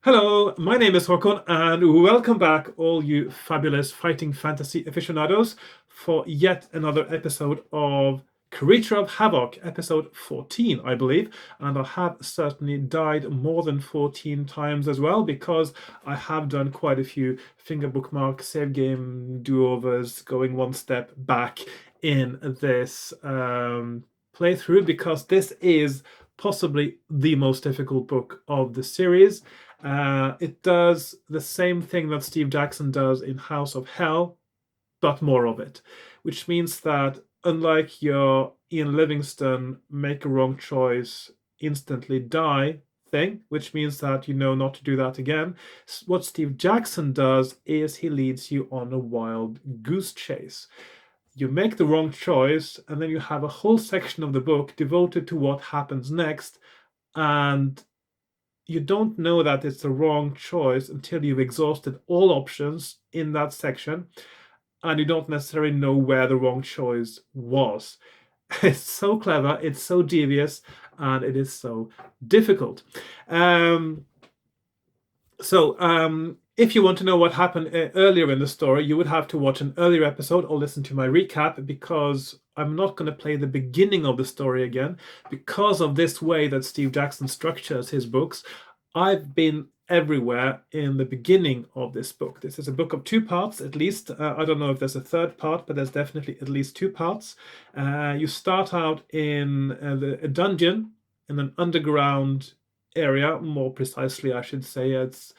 Hello, my name is Hakon, and welcome back, all you fabulous fighting fantasy aficionados, for yet another episode of Creature of Havoc, episode 14, I believe. And I have certainly died more than 14 times as well, because I have done quite a few finger bookmark save game do-overs, going one step back in this playthrough, because this is possibly the most difficult book of the series. It does the same thing that Steve Jackson does in House of Hell, but more of it, which means that unlike your Ian Livingstone make a wrong choice, instantly die thing, which means that you know not to do that again, what Steve Jackson does is he leads you on a wild goose chase. You make the wrong choice, and then you have a whole section of the book devoted to what happens next, and you don't know that it's the wrong choice until you've exhausted all options in that section, and you don't necessarily know where the wrong choice was. It's so clever, it's so devious, and it is so difficult. If you want to know what happened earlier in the story, you would have to watch an earlier episode or listen to my recap, because I'm not going to play the beginning of the story again. Because of this way that Steve Jackson structures his books, I've been everywhere in the beginning of this book. This is a book of two parts, at least. I don't know if there's a third part, but there's definitely at least two parts. You start out in a dungeon in an underground area. More precisely, I should say, it's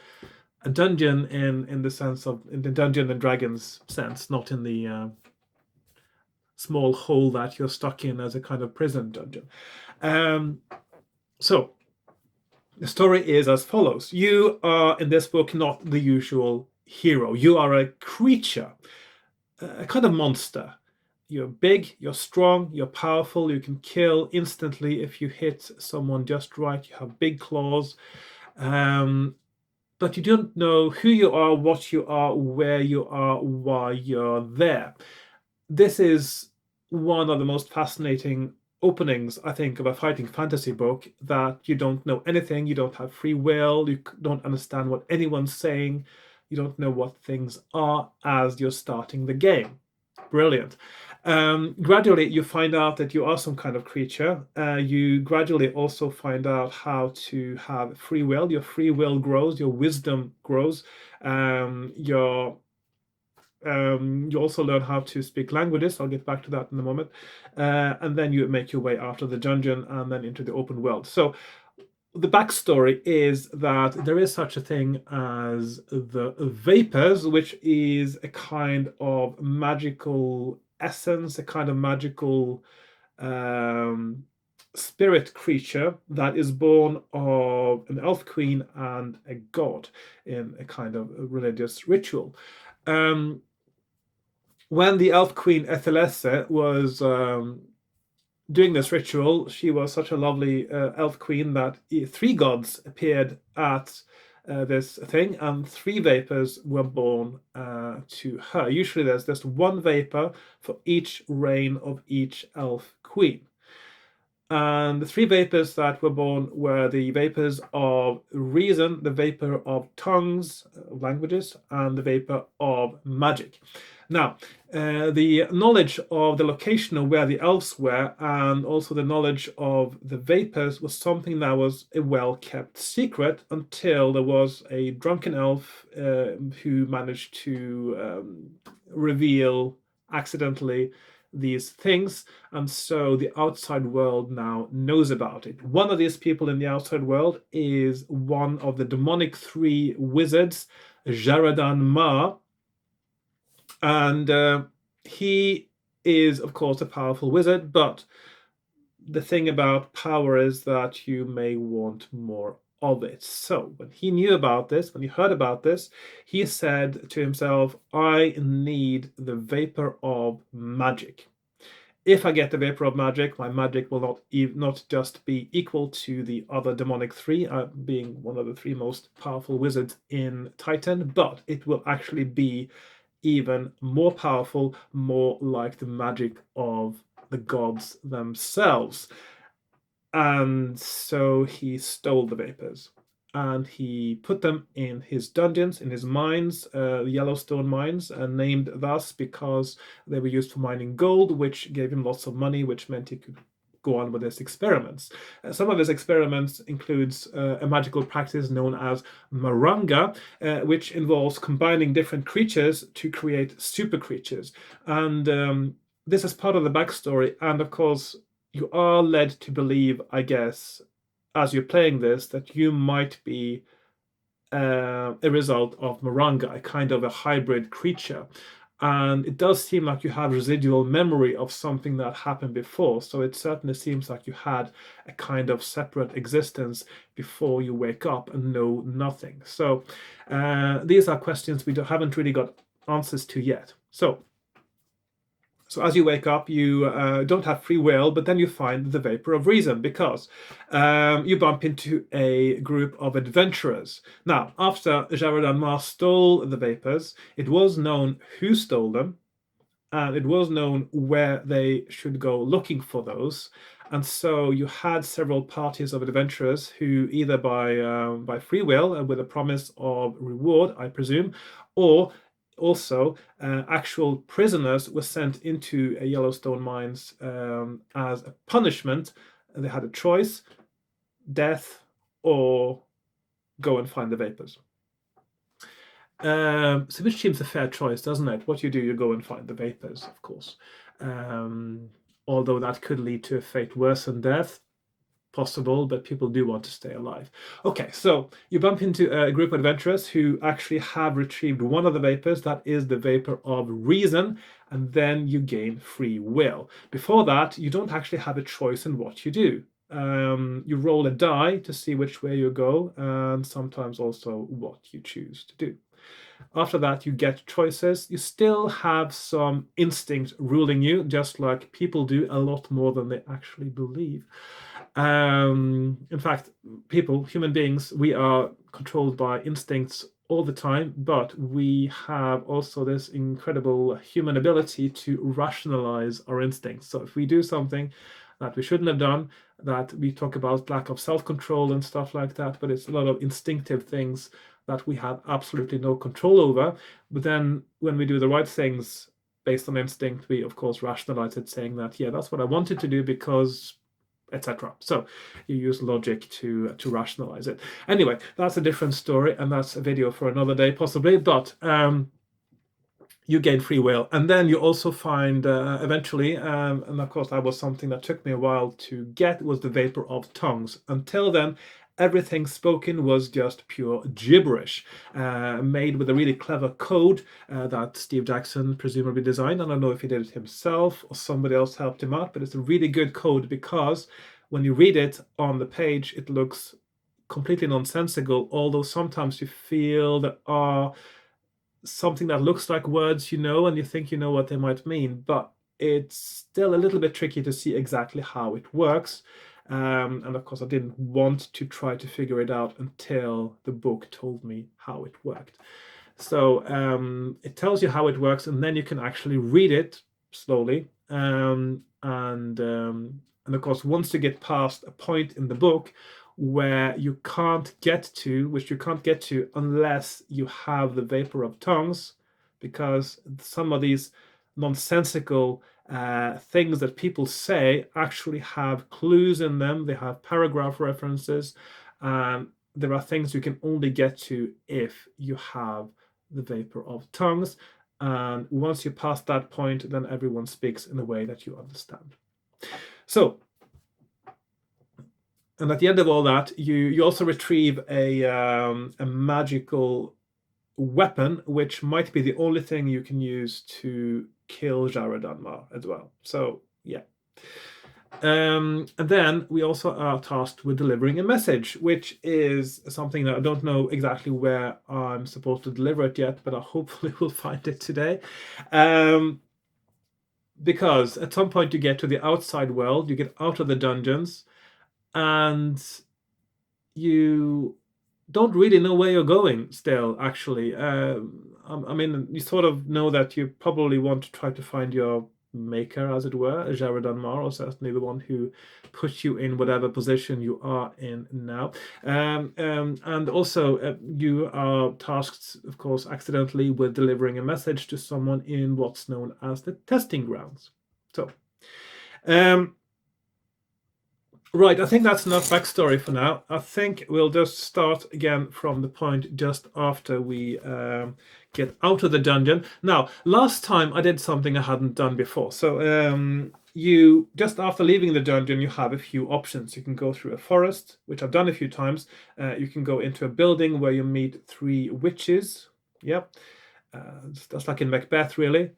a dungeon in the sense of in the Dungeons and Dragons sense, not in the small hole that you're stuck in as a kind of prison dungeon. So the story is as follows. You are in this book not the usual hero. You are a creature, a kind of monster. You're big, you're strong, you're powerful, you can kill instantly if you hit someone just right. You have big claws. But you don't know who you are, what you are, where you are, why you're there. This is one of the most fascinating openings, I think, of a fighting fantasy book, that you don't know anything, you don't have free will, you don't understand what anyone's saying, you don't know what things are as you're starting the game. Brilliant. Gradually, you find out that you are some kind of creature. You gradually also find out how to have free will. Your free will grows, your wisdom grows, you also learn how to speak languages. I'll get back to that in a moment. And then you make your way out of the dungeon and then into the open world. So the backstory is that there is such a thing as the vapors, which is a kind of magical essence, a kind of magical spirit creature that is born of an elf queen and a god in a kind of religious ritual. When the elf queen Ethelese was doing this ritual, she was such a lovely elf queen that three gods appeared at this thing, and three vapors were born to her. Usually there's just one vapor for each reign of each elf queen. And the three vapors that were born were the vapors of reason, the vapor of tongues, languages, and the vapor of magic. Now, the knowledge of the location of where the elves were, and also the knowledge of the vapors, was something that was a well-kept secret until there was a drunken elf who managed to reveal accidentally these things, and so the outside world now knows about it. One of these people in the outside world is one of the demonic three wizards, Jaradan Ma, and he is, of course, a powerful wizard, but the thing about power is that you may want more of it. So when he knew about this, when he heard about this, he said to himself, I need the vapor of magic. If I get the vapor of magic, my magic will not just be equal to the other demonic three, being one of the three most powerful wizards in Titan, but it will actually be even more powerful, more like the magic of the gods themselves. And so he stole the vapors. and he put them in his dungeons, in his mines, the Yellowstone mines, and named thus because they were used for mining gold, which gave him lots of money, which meant he could go on with his experiments. Some of his experiments includes a magical practice known as Maranga, which involves combining different creatures to create super creatures. And this is part of the backstory, and of course you are led to believe, I guess, as you're playing this, that you might be a result of Maranga, a kind of a hybrid creature. And it does seem like you have residual memory of something that happened before. So it certainly seems like you had a kind of separate existence before you wake up and know nothing. So these are questions we haven't really got answers to yet. So as you wake up, you don't have free will, but then you find the vapor of reason because you bump into a group of adventurers. Now, after Jared Ma stole the vapors, it was known who stole them, and it was known where they should go looking for those. And so you had several parties of adventurers who, either by free will and with a promise of reward, I presume, or also actual prisoners were sent into Yellowstone mines as a punishment. They had a choice: death or go and find the vapors. So which seems a fair choice, doesn't it? What you do, you go and find the vapors, of course. Although that could lead to a fate worse than death. Possible, but people do want to stay alive. Okay, so you bump into a group of adventurers who actually have retrieved one of the vapors, that is the vapor of reason, and then you gain free will. Before that, you don't actually have a choice in what you do. You roll a die to see which way you go, and sometimes also what you choose to do. After that, you get choices. You still have some instinct ruling you, just like people do, a lot more than they actually believe. In fact, human beings, we are controlled by instincts all the time, but we have also this incredible human ability to rationalize our instincts. So if we do something that we shouldn't have done, that we talk about lack of self-control and stuff like that, but it's a lot of instinctive things that we have absolutely no control over. But then when we do the right things based on instinct, we of course rationalize it, saying that, yeah, that's what I wanted to do because etc. So you use logic to rationalize it. Anyway, that's a different story, and that's a video for another day possibly, but you gain free will. And then you also find eventually, and of course that was something that took me a while to get, was the vapor of tongues. Until then, everything spoken was just pure gibberish, made with a really clever code that Steve Jackson presumably designed. I don't know if he did it himself or somebody else helped him out, but it's a really good code because when you read it on the page, it looks completely nonsensical, although sometimes you feel there are something that looks like words, and you think you know what they might mean, but it's still a little bit tricky to see exactly how it works. And of course, I didn't want to try to figure it out until the book told me how it worked. So it tells you how it works, and then you can actually read it slowly. And of course, once you get past a point in the book where you can't get to, which you can't get to unless you have the vapor of tongues, because some of these nonsensical things that people say actually have clues in them. They have paragraph references. There are things you can only get to if you have the vapor of tongues. And once you pass that point, then everyone speaks in a way that you understand. So, and at the end of all that, you also retrieve a magical weapon, which might be the only thing you can use to kill Jared Ma as well. So yeah. And then we also are tasked with delivering a message, which is something that I don't know exactly where I'm supposed to deliver it yet, but I hopefully will find it today. Because at some point you get to the outside world, you get out of the dungeons, and you don't really know where you're going still, actually. I mean, you sort of know that you probably want to try to find your maker, as it were, Jared-Dunmar, or certainly the one who put you in whatever position you are in now. And also, you are tasked, of course, accidentally with delivering a message to someone in what's known as the testing grounds. So, right, I think that's enough backstory for now. I think we'll just start again from the point just after we get out of the dungeon. Now, last time I did something I hadn't done before. So you, just after leaving the dungeon, you have a few options. You can go through a forest, which I've done a few times. You can go into a building where you meet 3 witches. Yep, just like in Macbeth, really.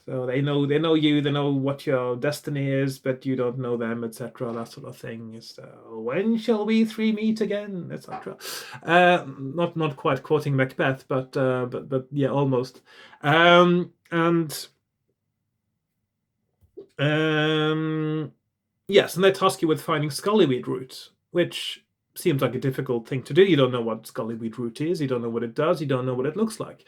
So they know you, they know what your destiny is, but you don't know them, etc. That sort of thing. So when shall we 3 meet again, etc. Not quite quoting Macbeth, but yeah, almost. Yes, and they task you with finding Scullyweed root, which seems like a difficult thing to do. You don't know what Scullyweed root is, you don't know what it does, you don't know what it looks like.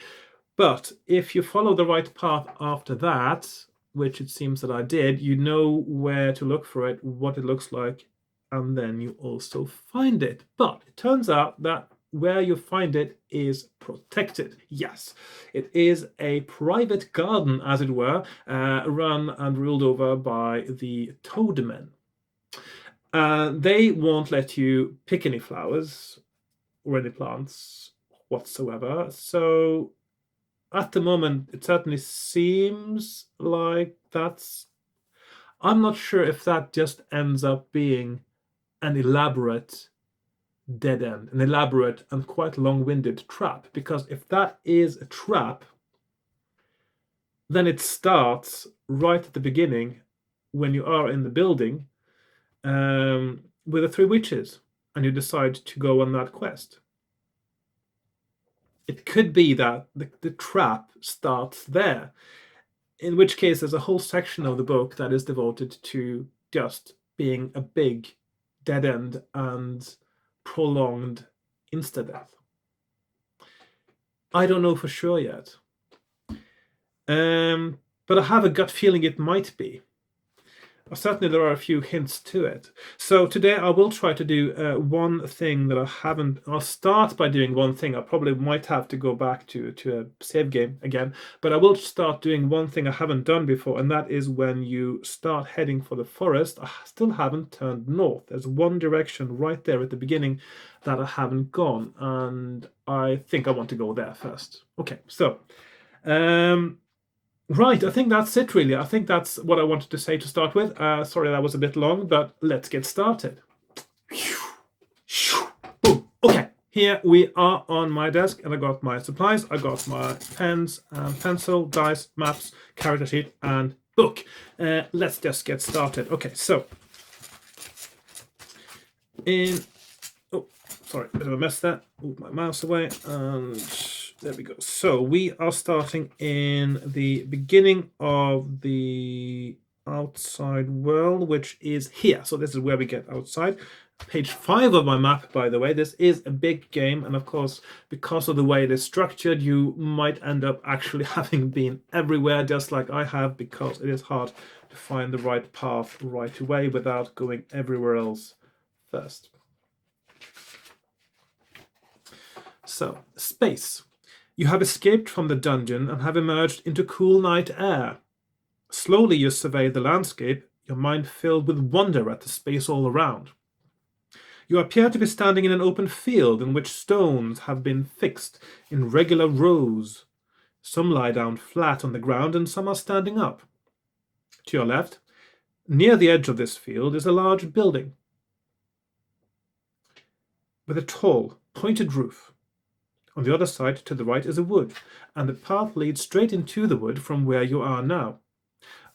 But if you follow the right path after that, which it seems that I did, you know where to look for it, what it looks like, and then you also find it. But it turns out that where you find it is protected. Yes, it is a private garden, as it were, run and ruled over by the Toadmen. They won't let you pick any flowers or any plants whatsoever. So at the moment, it certainly seems like that's... I'm not sure if that just ends up being an elaborate dead end, an elaborate and quite long-winded trap, because if that is a trap, then it starts right at the beginning when you are in the building with the 3 witches and you decide to go on that quest. It could be that the trap starts there, in which case there's a whole section of the book that is devoted to just being a big dead end and prolonged insta-death. I don't know for sure yet. But I have a gut feeling it might be. Certainly there are a few hints to it. So today I will try to do one thing that I haven't... I'll start by doing one thing. I probably might have to go back to a save game again, but I will start doing one thing I haven't done before, and that is when you start heading for the forest, I still haven't turned north. There's one direction right there at the beginning that I haven't gone, and I think I want to go there first. Okay, so... right, I think that's it, really. I think that's what I wanted to say to start with. Sorry that was a bit long, but let's get started. Boom. Okay, here we are on my desk, and I got my supplies. I got my pens and pencil, dice, maps, character sheet, and book. Let's just get started. Okay, so... Oh, sorry, bit of a mess there. Move my mouse away, and... there we go. So we are starting in the beginning of the outside world, which is here. So this is where we get outside. Page 5 of my map, by the way. This is a big game, and of course, because of the way it is structured, you might end up actually having been everywhere, just like I have, because it is hard to find the right path right away without going everywhere else first. So, space. You have escaped from the dungeon and have emerged into cool night air. Slowly you survey the landscape, your mind filled with wonder at the space all around. You appear to be standing in an open field in which stones have been fixed in regular rows. Some lie down flat on the ground and some are standing up. To your left, near the edge of this field, is a large building with a tall, pointed roof. On the other side, to the right, is a wood, and the path leads straight into the wood from where you are now.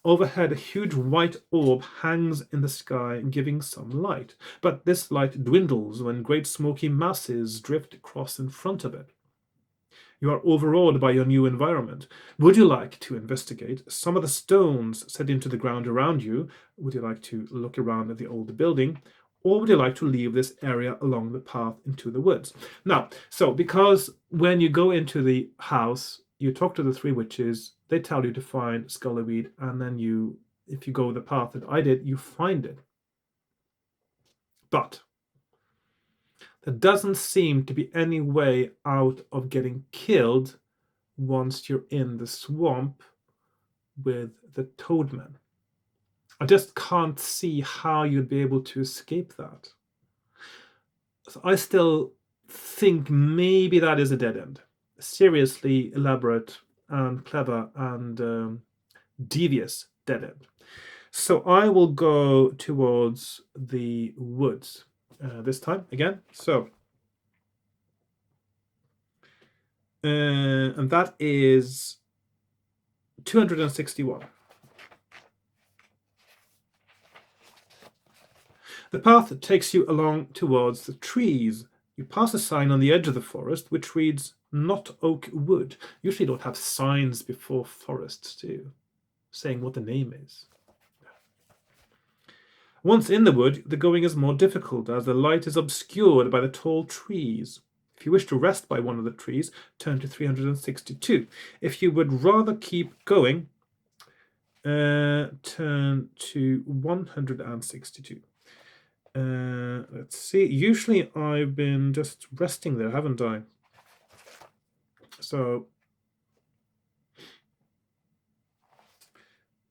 Overhead, a huge white orb hangs in the sky, giving some light, but this light dwindles when great smoky masses drift across in front of it. You are overawed by your new environment. Would you like to investigate some of the stones set into the ground around you? Would you like to look around at the old building? Or would you like to leave this area along the path into the woods? Now, so because when you go into the house, you talk to the 3 witches, they tell you to find Scullyweed, and then if you go the path that I did, you find it. But there doesn't seem to be any way out of getting killed once you're in the swamp with the Toadmen. I just can't see how you'd be able to escape that. So I still think maybe that is a dead end. Seriously elaborate and clever and devious dead end. So I will go towards the woods this time again. So, and that is 261. The path takes you along towards the trees. You pass a sign on the edge of the forest which reads "Not Oak Wood." Usually don't have signs before forests, do you? Saying what the name is. Once in the wood, the going is more difficult as the light is obscured by the tall trees. If you wish to rest by one of the trees, turn to 362. If you would rather keep going, turn to 162. Let's see. Usually I've been just resting there, haven't I? So,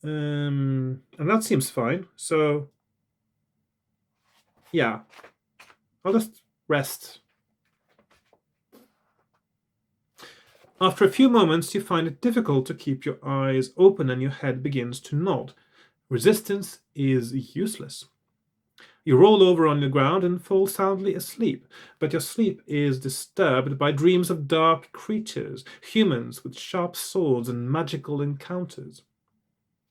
and that seems fine. So, yeah, I'll just rest. After a few moments, you find it difficult to keep your eyes open and your head begins to nod. Resistance is useless. You roll over on the ground and fall soundly asleep, but your sleep is disturbed by dreams of dark creatures, humans with sharp swords and magical encounters.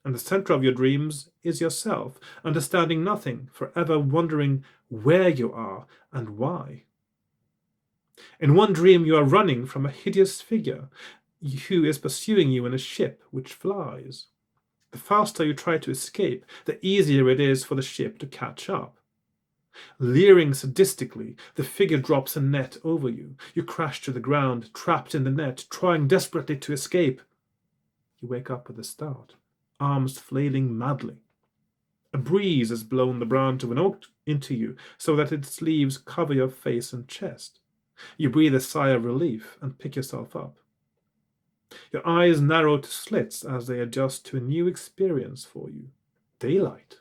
And the center of your dreams is yourself, understanding nothing, forever wondering where you are and why. In one dream you are running from a hideous figure who is pursuing you in a ship which flies. The faster you try to escape, the easier it is for the ship to catch up. Leering sadistically, the figure drops a net over you. You crash to the ground, trapped in the net, trying desperately to escape. You wake up with a start, arms flailing madly. A breeze has blown the branch of an oak into you so that its leaves cover your face and chest. You breathe a sigh of relief and pick yourself up. Your eyes narrow to slits as they adjust to a new experience for you. Daylight.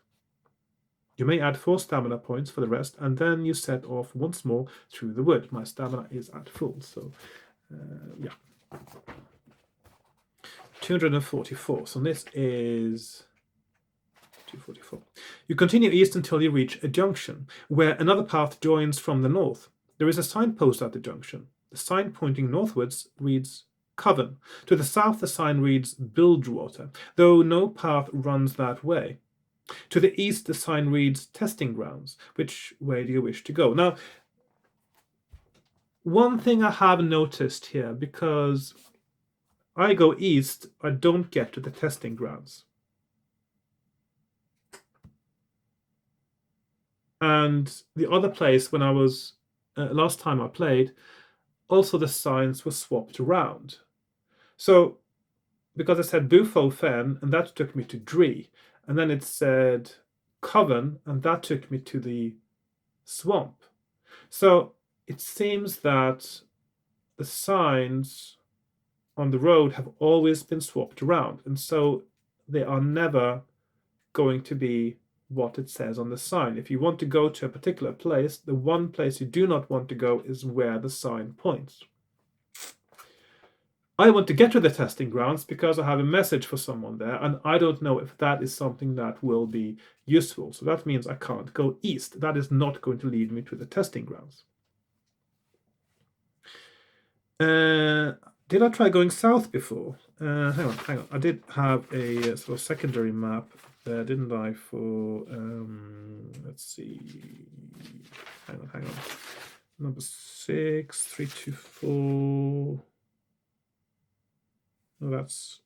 You may add 4 stamina points for the rest, and then you set off once more through the wood. My stamina is at full, so yeah. 244. So this is 244. You continue east until you reach a junction, where another path joins from the north. There is a signpost at the junction. The sign pointing northwards reads Coven. To the south, the sign reads Bilgewater, though no path runs that way. To the east, the sign reads Testing Grounds. Which way do you wish to go? Now, one thing I have noticed here, because I go east, I don't get to the Testing Grounds. And the other place, when I was, last time I played, also the signs were swapped around. So, because it said Bufo Fen, and that took me to Dree, and then it said Coven, and that took me to the swamp. So it seems that the signs on the road have always been swapped around, and so they are never going to be what it says on the sign. If you want to go to a particular place, the one place you do not want to go is where the sign points. I want to get to the testing grounds because I have a message for someone there, and I don't know if that is something that will be useful. So that means I can't go east. That is not going to lead me to the testing grounds. Did I try going south before? Hang on. I did have a sort of secondary map there, didn't I? For let's see. Hang on. Number 6, 324. No, that's.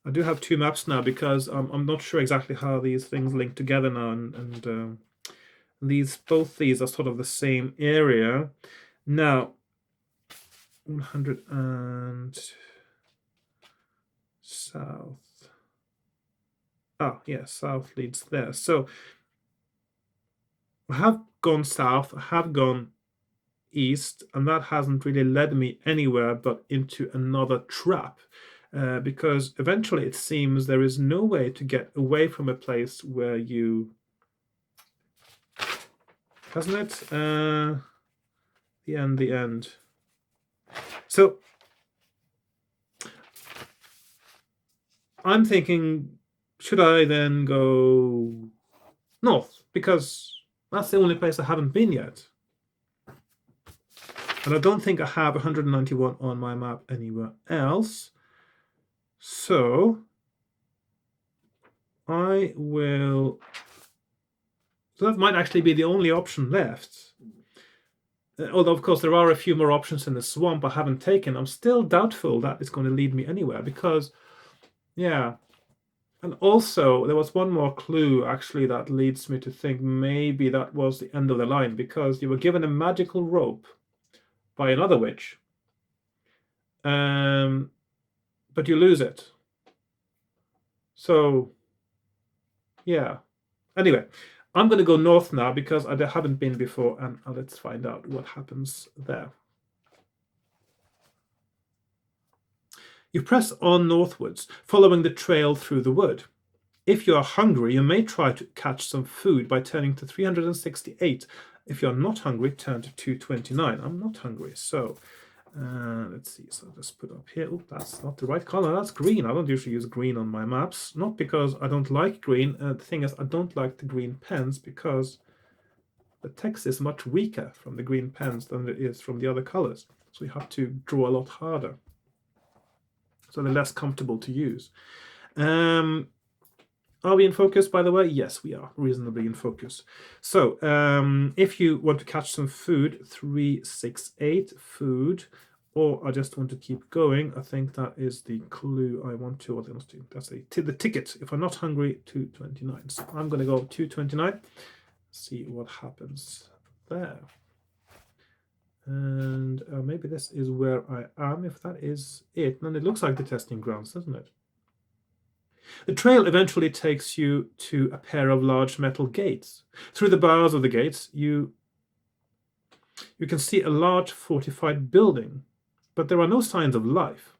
I do have 2 maps now because I'm not sure exactly how these things link together now, and both these are sort of the same area. Now, 100 and south. Ah, yeah, south leads there. So I have gone south, I have gone east, and that hasn't really led me anywhere but into another trap. Because eventually it seems there is no way to get away from a place where you... Hasn't it? The end. So I'm thinking, should I then go north? Because that's the only place I haven't been yet. And I don't think I have 191 on my map anywhere else. So I will... So that might actually be the only option left. Although, of course, there are a few more options in the swamp I haven't taken. I'm still doubtful that it's going to lead me anywhere because, yeah. And also, there was one more clue, actually, that leads me to think maybe that was the end of the line because you were given a magical rope by another witch. But you lose it. So, yeah. Anyway, I'm going to go north now because I haven't been before, and let's find out what happens there. You press on northwards, following the trail through the wood. If you are hungry, you may try to catch some food by turning to 368. If you're not hungry, turn to 229. I'm not hungry, so let's see. So I'll just put up here. Oh, that's not the right color. That's green. I don't usually use green on my maps. Not because I don't like green. The thing is, I don't like the green pens because the text is much weaker from the green pens than it is from the other colors. So you have to draw a lot harder. So they're less comfortable to use. Are we in focus, by the way? Yes, we are reasonably in focus. So if you want to catch some food, 368 food, or I just want to keep going, I think that is the clue I want to, that's the ticket. If I'm not hungry, 229. So I'm going to go 229, see what happens there. And maybe this is where I am. If that is it, then it looks like the testing grounds, doesn't it? The trail eventually takes you to a pair of large metal gates. Through the bars of the gates, you can see a large fortified building, but there are no signs of life.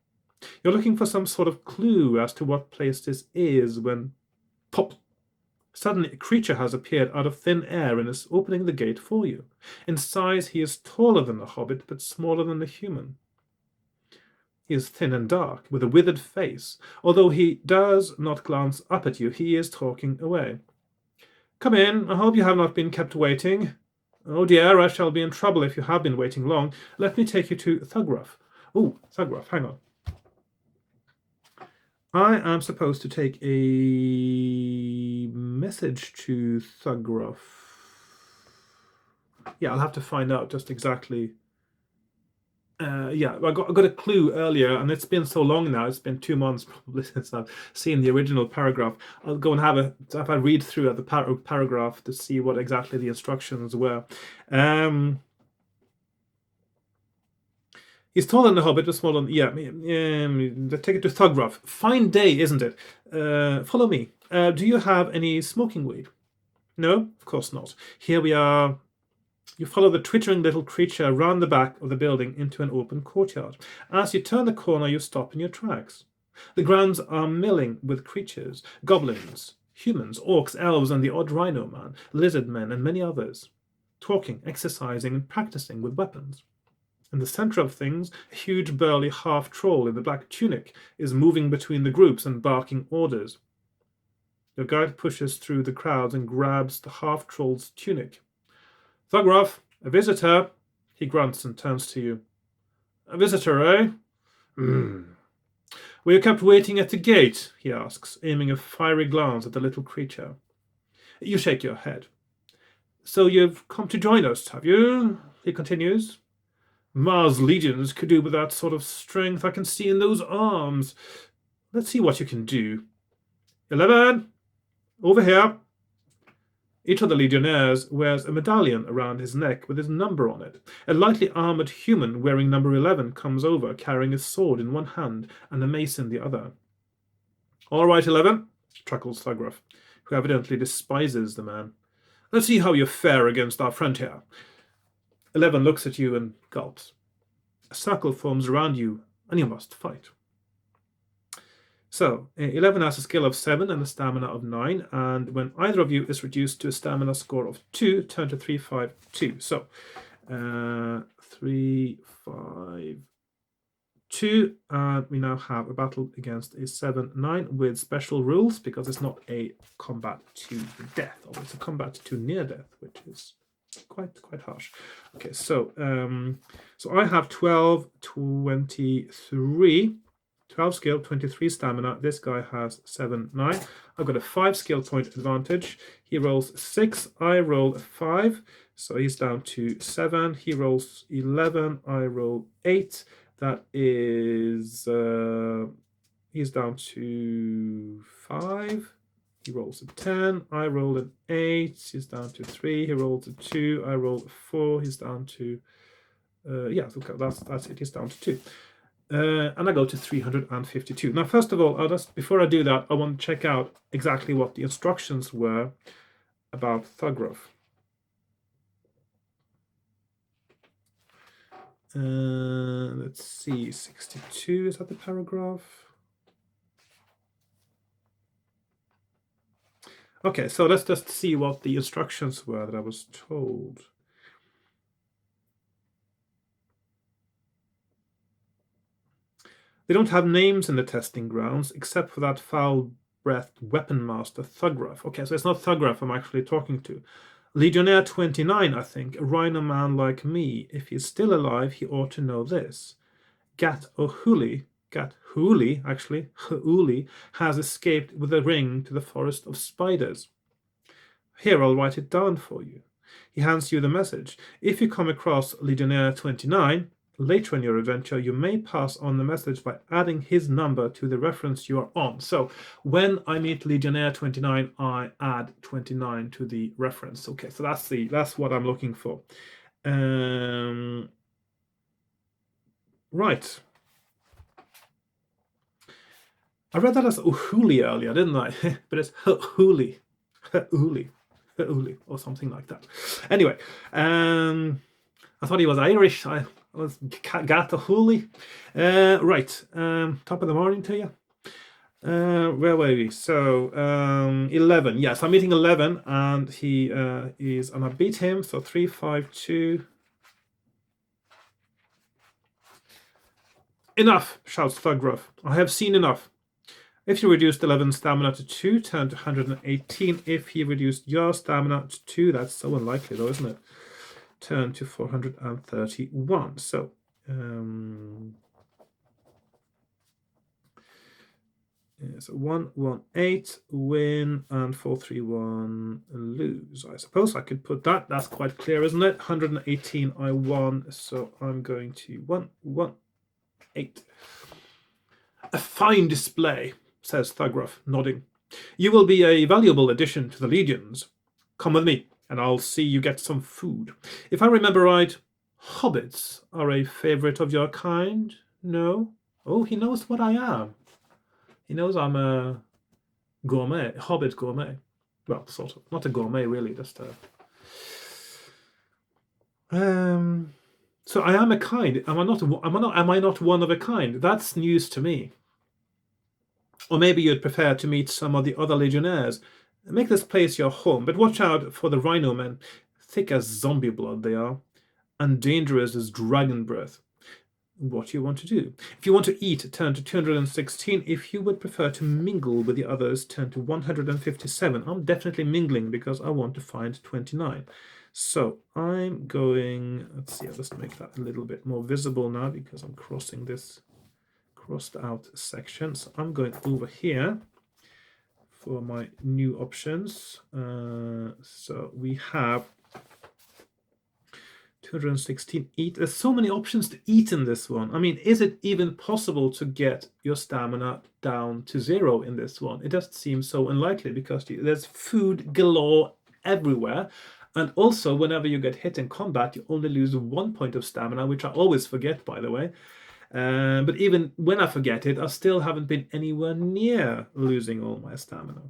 You're looking for some sort of clue as to what place this is when, pop! Suddenly a creature has appeared out of thin air and is opening the gate for you. In size, he is taller than a hobbit, but smaller than a human. He is thin and dark, with a withered face. Although he does not glance up at you, he is talking away. Come in, I hope you have not been kept waiting. Oh dear, I shall be in trouble if you have been waiting long. Let me take you to Thugraf. Oh, Thugraf, hang on. I am supposed to take a message to Thugraf. Yeah, I'll have to find out just exactly. Yeah, I got a clue earlier, and it's been so long now. It's been 2 months probably since I've seen the original paragraph. I'll go and have a read through the paragraph to see what exactly the instructions were. He's taller than the Hobbit, but smaller than... Yeah, take it to Thugraf. Fine day, isn't it? Follow me. Do you have any smoking weed? No, of course not. Here we are. You follow the twittering little creature round the back of the building into an open courtyard. As you turn the corner, you stop in your tracks. The grounds are milling with creatures, goblins, humans, orcs, elves, and the odd rhino man, lizard men, and many others, talking, exercising, and practicing with weapons. In the center of things, a huge burly half-troll in the black tunic is moving between the groups and barking orders. Your guide pushes through the crowds and grabs the half-troll's tunic. Thugraf, a visitor, he grunts and turns to you. A visitor, eh? Were you kept waiting at the gate? He asks, aiming a fiery glance at the little creature. You shake your head. So you've come to join us, have you? He continues. Mars legions could do with that sort of strength I can see in those arms. Let's see what you can do. 11, over here. Each of the legionnaires wears a medallion around his neck with his number on it. A lightly armored human wearing number 11 comes over, carrying a sword in one hand and a mace in the other. All right, 11, chuckles Thugruff, who evidently despises the man. Let's see how you fare against our friend here. 11 looks at you and gulps. A circle forms around you, and you must fight. So, 11 has a skill of 7 and a stamina of 9, and when either of you is reduced to a stamina score of 2, turn to 3, 5, 2. So, 3, 5, 2, and we now have a battle against a 7, 9 with special rules, because it's not a combat to death, or it's a combat to near death, which is quite harsh. Okay, so I have 12, 23. 12 skill, 23 stamina. This guy has 7, 9. I've got a 5 skill point advantage. He rolls 6. I roll a 5. So he's down to 7. He rolls 11. I roll 8. That is... he's down to 5. He rolls a 10. I roll an 8. He's down to 3. He rolls a 2. I roll a 4. He's down to... yeah, okay, that's it. He's down to 2. And I go to 352. Now, first of all, before I do that, I want to check out exactly what the instructions were about Thugruff. Let's see, 62, is that the paragraph? Okay, so let's just see what the instructions were that I was told. They don't have names in the testing grounds, except for that foul-breathed weapon master, Thugruff. Okay, so it's not Thugruff I'm actually talking to. Legionnaire 29, I think, a rhino man like me. If he's still alive, he ought to know this. Huli, has escaped with a ring to the forest of spiders. Here, I'll write it down for you. He hands you the message. If you come across Legionnaire 29, later in your adventure, you may pass on the message by adding his number to the reference you are on. So when I meet Legionnaire 29, I add 29 to the reference. Okay, so that's what I'm looking for. Right. I read that as Uhuli earlier, didn't I? But it's Huli, or something like that. Anyway, I thought he was Irish. I was Gata Huli. Right. Top of the morning to you. Where were we? So 11. Yes, I'm meeting 11, and he is, and I beat him. So 3, 5, 2. Enough, shouts Thugruff. I have seen enough. If you reduced 11 stamina to 2, turn to 118. If he reduced your stamina to 2, that's so unlikely though, isn't it? Turn to 431. So, so 118 win and 431 lose. I suppose I could put that. That's quite clear, isn't it? 118 I won, so I'm going to 118. A fine display, says Thugruff, nodding. You will be a valuable addition to the legions. Come with me, and I'll see you get some food. If I remember right, hobbits are a favorite of your kind? No? Oh, he knows what I am. He knows I'm a gourmet, hobbit gourmet. Well, sort of. Not a gourmet, really, just a... So I am a kind. Am I not one of a kind? That's news to me. Or maybe you'd prefer to meet some of the other legionnaires. Make this place your home, but watch out for the rhino men. Thick as zombie blood they are, and dangerous as dragon breath. What do you want to do? If you want to eat, turn to 216. If you would prefer to mingle with the others, turn to 157. I'm definitely mingling because I want to find 29. So I'm going, let's see, I'll just make that a little bit more visible now because I'm crossing this crossed out section. So I'm going over here for my new options. So we have 216 eat. There's so many options to eat in this one. I mean, is it even possible to get your stamina down to 0 in this one? It just seems so unlikely because there's food galore everywhere. And also, whenever you get hit in combat, you only lose 1 point of stamina, which I always forget, by the way. But even when I forget it, I still haven't been anywhere near losing all my stamina.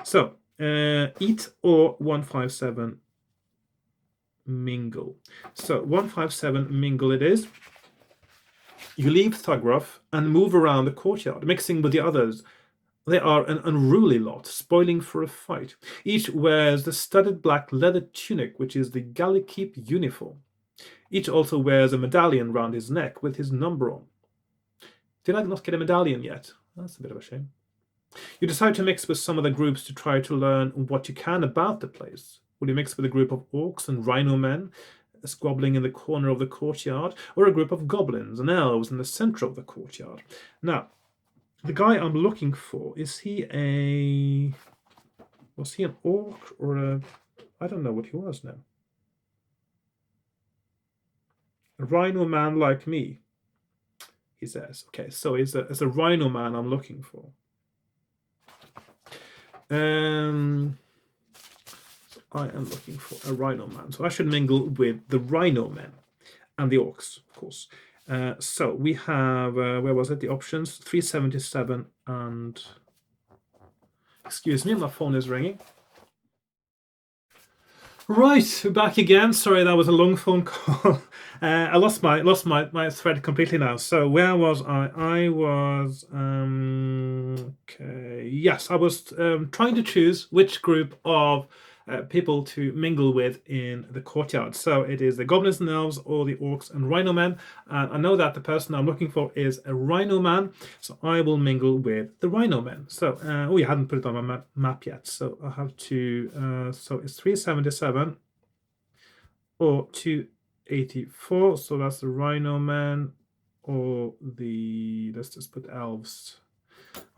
So, eat or 157 mingle. So 157 mingle it is. You leave Thugroff and move around the courtyard, mixing with the others. They are an unruly lot, spoiling for a fight. Each wears the studded black leather tunic, which is the Gallikeep uniform. Each also wears a medallion round his neck with his number on. Did I not get a medallion yet? That's a bit of a shame. You decide to mix with some of the groups to try to learn what you can about the place. Will you mix with a group of orcs and rhino men squabbling in the corner of the courtyard, or a group of goblins and elves in the center of the courtyard? Now, the guy I'm looking for, was he an orc or a... I don't know what he was now. A rhino man like me, he says. Okay, so it's a rhino man I'm looking for. I am looking for a rhino man. So I should mingle with the rhino men and the orcs, of course. So we have, where was it? The options, 377 and... Excuse me, my phone is ringing. Right, back again. Sorry, that was a long phone call. I lost my thread completely now. So where was I? I was okay. Yes, I was trying to choose which group of people to mingle with in the courtyard. So it is the goblins and elves or the orcs and rhino men. I know that the person I'm looking for is a rhino man, so I will mingle with the rhino men. So oh, you hadn't put it on my map yet, so I have to. So it's 377 or 284. So that's the rhino man, or the, let's just put elves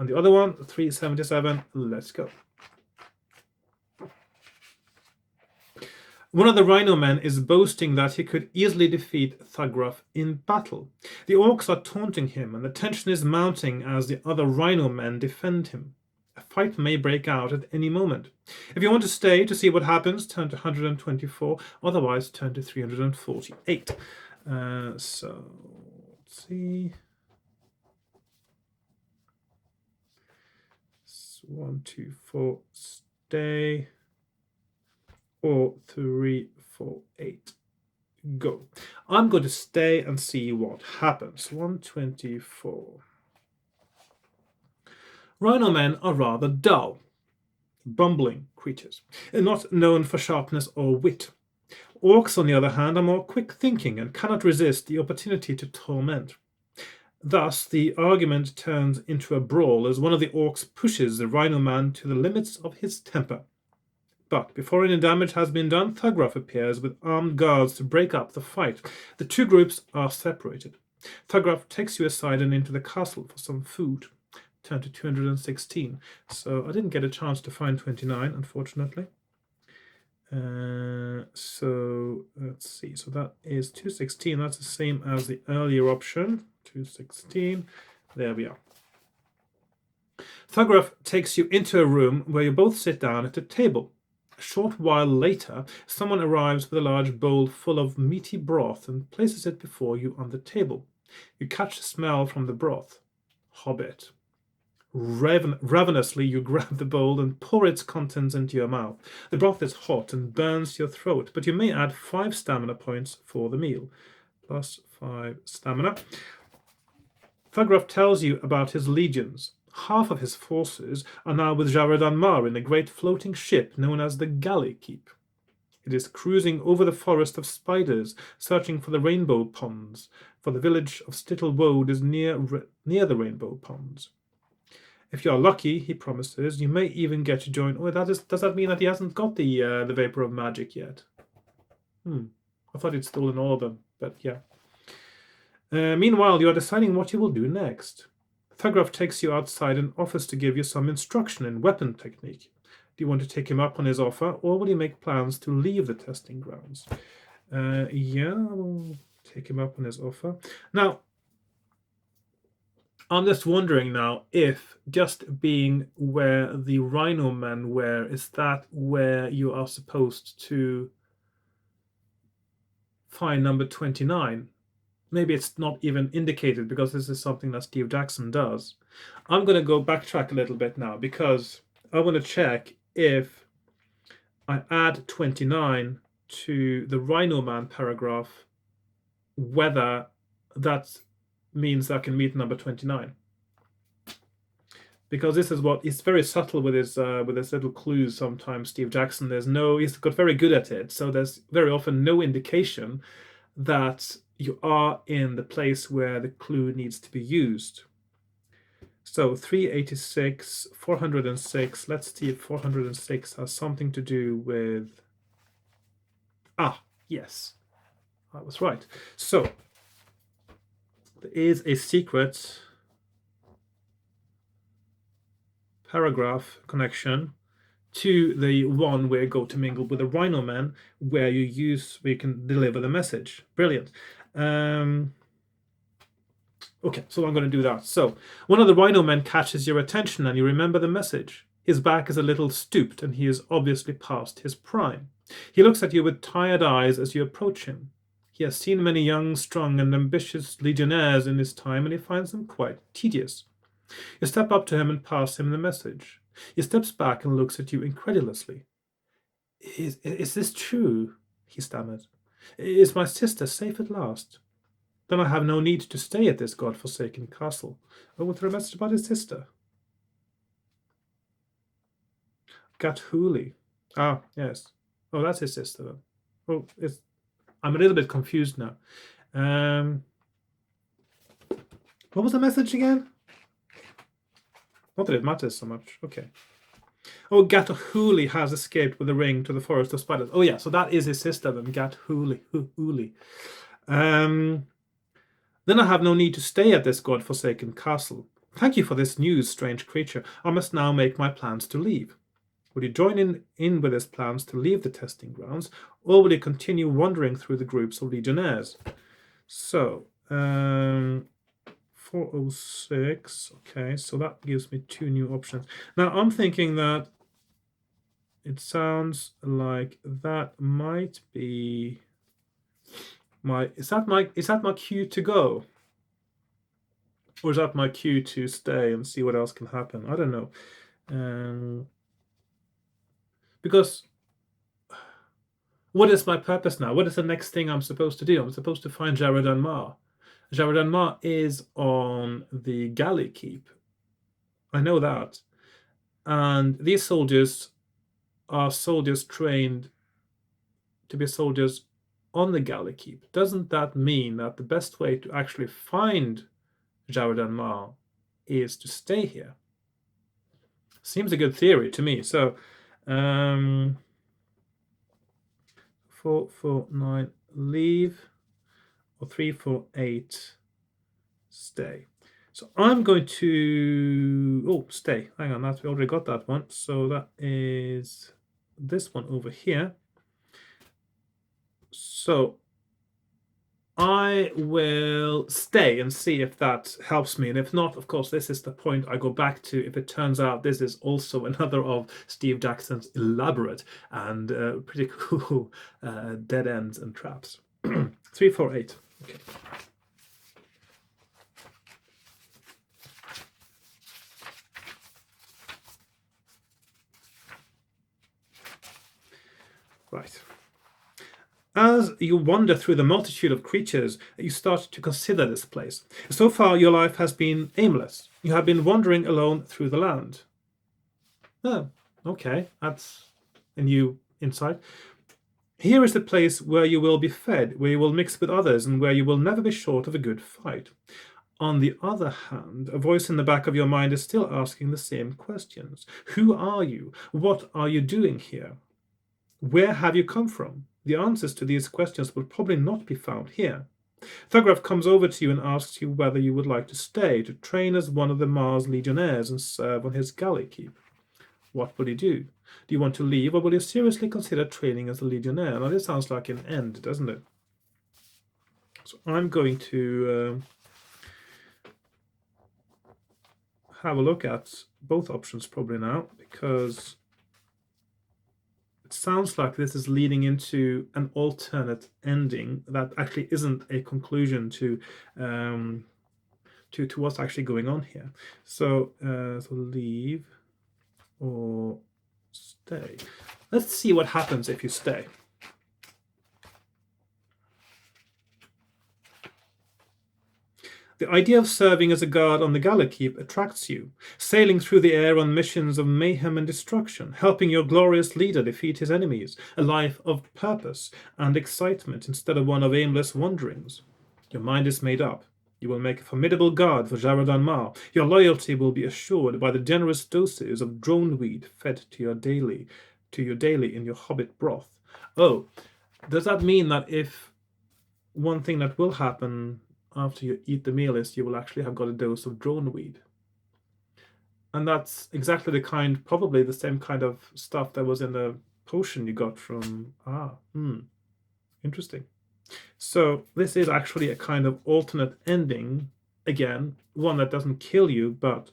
on the other one. 377. Let's go. One of the rhino men is boasting that he could easily defeat Thugroff in battle. The orcs are taunting him, and the tension is mounting as the other rhino men defend him. A fight may break out at any moment. If you want to stay to see what happens, turn to 124, otherwise turn to 348. So, let's see. 1, 2, 4, stay. Or 3, 4, 8. Go. I'm going to stay and see what happens. 124. Rhino men are rather dull, bumbling creatures, and not known for sharpness or wit. Orcs, on the other hand, are more quick-thinking and cannot resist the opportunity to torment. Thus, the argument turns into a brawl as one of the orcs pushes the rhino man to the limits of his temper. But before any damage has been done, Thugroff appears with armed guards to break up the fight. The two groups are separated. Thugroff takes you aside and into the castle for some food. Turn to 216. So I didn't get a chance to find 29, unfortunately. So let's see. So that is 216. That's the same as the earlier option. 216. There we are. Thugroff takes you into a room where you both sit down at a table. A short while later, someone arrives with a large bowl full of meaty broth and places it before you on the table. You catch the smell from the broth. Hobbit. Ravenously, you grab the bowl and pour its contents into your mouth. The broth is hot and burns your throat, but you may add 5 stamina points for the meal. Plus 5 stamina. Thugroff tells you about his legions. Half of his forces are now with Jaradan Mar in a great floating ship known as the Gallikeep. It is cruising over the forest of spiders, searching for the rainbow ponds, for the village of Stittlewode is near the rainbow ponds. If you are lucky, he promises, you may even get to join... Oh, does that mean that he hasn't got the Vapor of Magic yet? I thought he'd stolen all of them, but yeah. Meanwhile, you are deciding what you will do next. Thugroff takes you outside and offers to give you some instruction in weapon technique. Do you want to take him up on his offer, or will you make plans to leave the testing grounds? Yeah, I will take him up on his offer. Now, I'm just wondering now if just being where the Rhino men were, is that where you are supposed to find number 29? Maybe it's not even indicated because this is something that Steve Jackson does. I'm going to go backtrack a little bit now because I want to check if I add 29 to the Rhino Man paragraph, whether that means I can meet number 29. Because this is what it's very subtle with his little clues. Sometimes Steve Jackson, he's got very good at it. So there's very often no indication that you are in the place where the clue needs to be used. So 386, 406. Let's see if 406 has something to do with. Yes, I was right. So there is a secret paragraph connection to the one where you go to mingle with the Rhino Man, where you can deliver the message. Brilliant. Okay, so I'm going to do that. So one of the Rhino Men catches your attention and you remember the message. His back is a little stooped and he is obviously past his prime. He looks at you with tired eyes as you approach him. He has seen many young, strong, and ambitious legionnaires in his time and he finds them quite tedious. You step up to him and pass him the message. He steps back and looks at you incredulously. Is this true? He stammered. Is my sister safe at last? Then I have no need to stay at this god-forsaken castle. With a message about his sister. Gathuli. Ah, yes. Oh, that's his sister then. Oh, I'm a little bit confused now. What was the message again? Not that it matters so much. Okay. Oh, Gathuli has escaped with the ring to the forest of spiders. Oh yeah, so that is his sister then, Gathuli. Then I have no need to stay at this god-forsaken castle. Thank you for this news, strange creature. I must now make my plans to leave. Will you join in with his plans to leave the testing grounds, or will you continue wandering through the groups of legionnaires? So, 406. Okay, so that gives me 2 new options. Now, I'm thinking that it sounds like that might be is that my cue to go? Or is that my cue to stay and see what else can happen? I don't know. Because what is my purpose now? What is the next thing I'm supposed to do? I'm supposed to find Jaradan Ma. Jaradan Ma is on the galley keep. I know that. And these soldiers are soldiers trained to be soldiers on the galley keep. Doesn't that mean that the best way to actually find Jaradan Ma is to stay here? Seems a good theory to me. So 449 leave, or 348 stay. So I'm going to stay. Hang on, we already got that one. So that is this one over here. So I will stay and see if that helps me. And if not, of course, this is the point I go back to if it turns out this is also another of Steve Jackson's elaborate and pretty cool dead ends and traps. 348. Okay. Right. As you wander through the multitude of creatures, you start to consider this place. So far, your life has been aimless. You have been wandering alone through the land. Oh, okay, that's a new insight. Here is the place where you will be fed, where you will mix with others, and where you will never be short of a good fight. On the other hand, a voice in the back of your mind is still asking the same questions. Who are you? What are you doing here? Where have you come from? The answers to these questions will probably not be found here. Thograf comes over to you and asks you whether you would like to stay to train as one of the Mars legionnaires and serve on his galley keep. What will you do? Do you want to leave, or will you seriously consider training as a legionnaire? Now, this sounds like an end, doesn't it? So I'm going to have a look at both options probably now, because it sounds like this is leading into an alternate ending that actually isn't a conclusion to what's actually going on here. So, so leave or stay. Let's see what happens if you stay. The idea of serving as a guard on the Galakeep attracts you, sailing through the air on missions of mayhem and destruction, helping your glorious leader defeat his enemies, a life of purpose and excitement instead of one of aimless wanderings. Your mind is made up. You will make a formidable guard for Jaradan Mar. Your loyalty will be assured by the generous doses of drone weed fed to you daily in your hobbit broth. Oh, does that mean that if one thing that will happen after you eat the meal is you will actually have got a dose of drone weed? And that's exactly the kind, probably the same kind of stuff that was in the potion you got from... interesting. So this is actually a kind of alternate ending. Again, one that doesn't kill you, but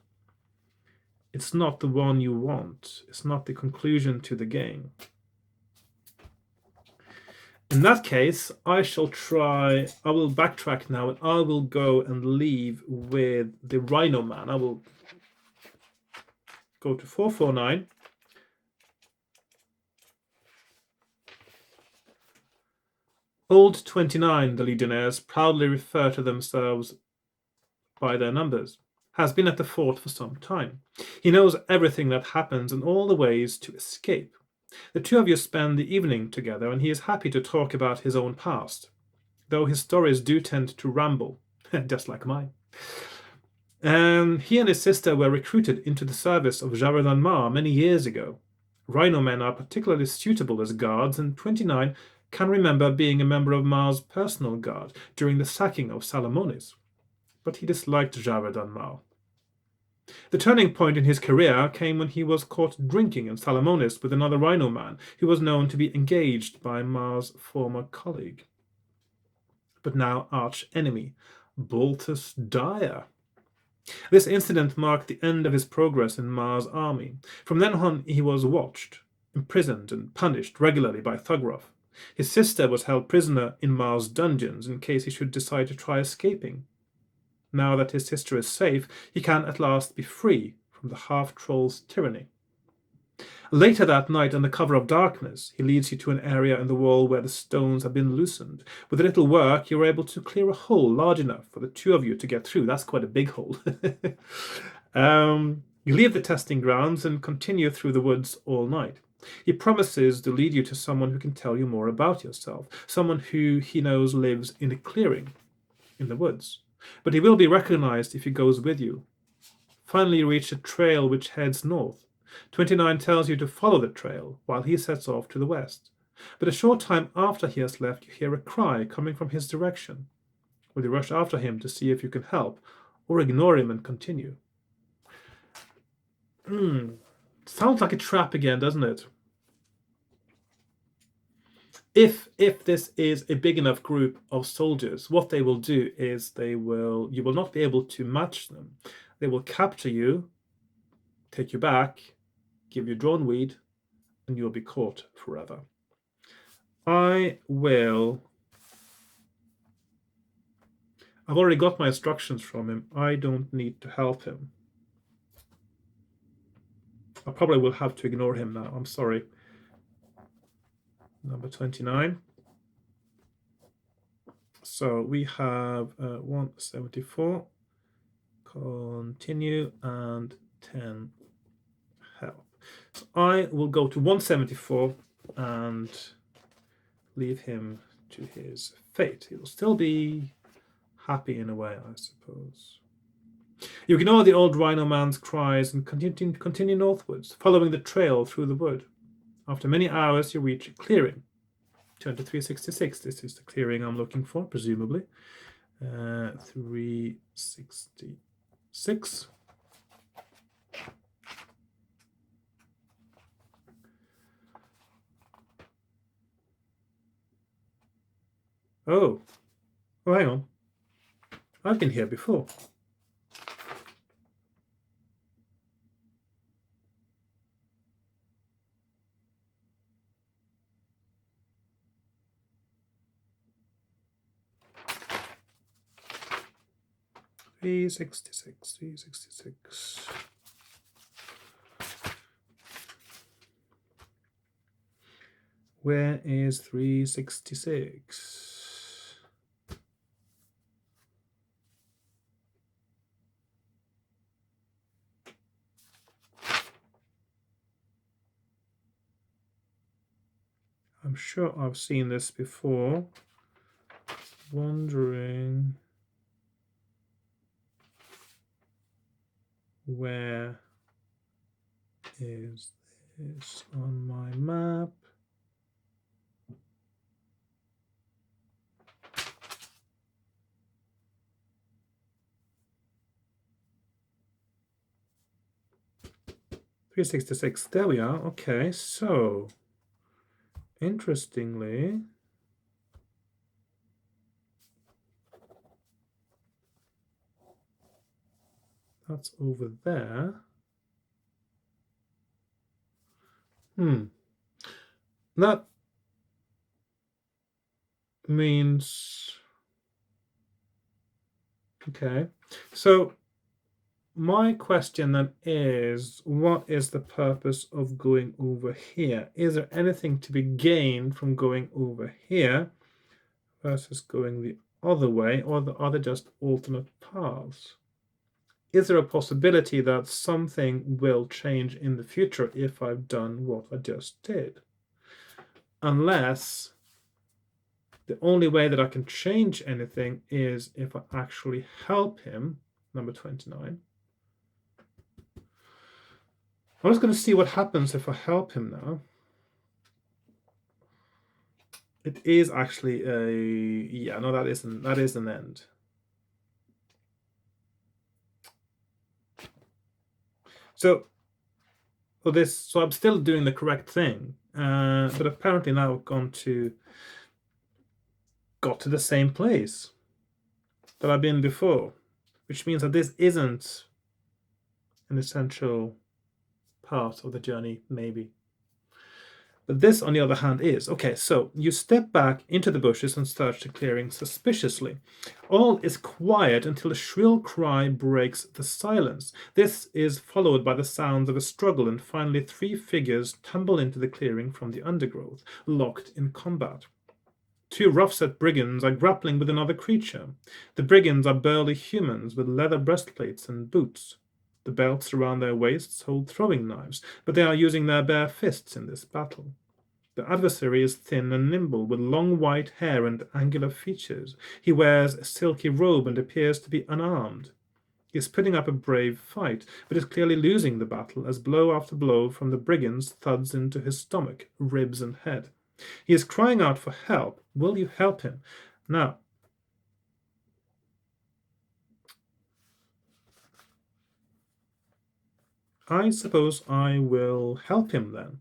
it's not the one you want. It's not the conclusion to the game. In that case, I will backtrack now, and I will go and leave with the Rhino Man. I will go to 449. Old 29, the Legionnaires proudly refer to themselves by their numbers, has been at the fort for some time. He knows everything that happens and all the ways to escape. The two of you spend the evening together, and he is happy to talk about his own past, though his stories do tend to ramble, just like mine. He and his sister were recruited into the service of Jaradan Mar many years ago. Rhino men are particularly suitable as guards, and 29 can remember being a member of Mar's personal guard during the sacking of Salamonis. But he disliked Jaradan Mar. The turning point in his career came when he was caught drinking in Salamonis with another Rhino man who was known to be engaged by Mar's former colleague, but now arch enemy, Baltus Dyer. This incident marked the end of his progress in Mar's army. From then on, he was watched, imprisoned, and punished regularly by Thugroth. His sister was held prisoner in Mar's dungeons in case he should decide to try escaping. Now that his sister is safe, he can at last be free from the half-troll's tyranny. Later that night, under cover of darkness, he leads you to an area in the wall where the stones have been loosened. With a little work, you're able to clear a hole large enough for the two of you to get through. That's quite a big hole. You leave the testing grounds and continue through the woods all night. He promises to lead you to someone who can tell you more about yourself, someone who he knows lives in a clearing in the woods. But he will be recognized if he goes with you. Finally, you reach a trail which heads north. 29 tells you to follow the trail while he sets off to the west. But a short time after he has left, you hear a cry coming from his direction. Will you rush after him to see if you can help, or ignore him and continue? Sounds like a trap again, doesn't it? If this is a big enough group of soldiers, what they will do is you will not be able to match them. They will capture you, take you back, give you drone weed, and you'll be caught forever. I've already got my instructions from him. I don't need to help him. I probably will have to ignore him now. I'm sorry. Number 29. So we have 174, continue, and 10 help. So I will go to 174 and leave him to his fate. He will still be happy in a way, I suppose. You ignore the old Rhino man's cries and continue northwards, following the trail through the wood. After many hours, you reach a clearing. Turn to 366. This is the clearing I'm looking for, presumably. 366. Oh, hang on. I've been here before. 366, 366. Where is 366? I'm sure I've seen this before. Wondering where is this on my map? $366. There we are. Okay, so interestingly, that's over there. That means, okay, so my question then is, what is the purpose of going over here? Is there anything to be gained from going over here versus going the other way, or are there just alternate paths? Is there a possibility that something will change in the future if I've done what I just did? Unless the only way that I can change anything is if I actually help him, number 29. I'm just going to see what happens if I help him now. It is actually a, yeah, no, that is an end. So I'm still doing the correct thing, but apparently now I've got to the same place that I've been before, which means that this isn't an essential part of the journey, maybe. But this, on the other hand, is. Okay, so you step back into the bushes and search the clearing suspiciously. All is quiet until a shrill cry breaks the silence. This is followed by the sounds of a struggle, and finally 3 figures tumble into the clearing from the undergrowth, locked in combat. 2 rough-set brigands are grappling with another creature. The brigands are burly humans with leather breastplates and boots. The belts around their waists hold throwing knives, but they are using their bare fists in this battle. The adversary is thin and nimble, with long white hair and angular features. He wears a silky robe and appears to be unarmed. He is putting up a brave fight, but is clearly losing the battle as blow after blow from the brigands thuds into his stomach, ribs, and head. He is crying out for help. Will you help him? Now, I suppose I will help him then,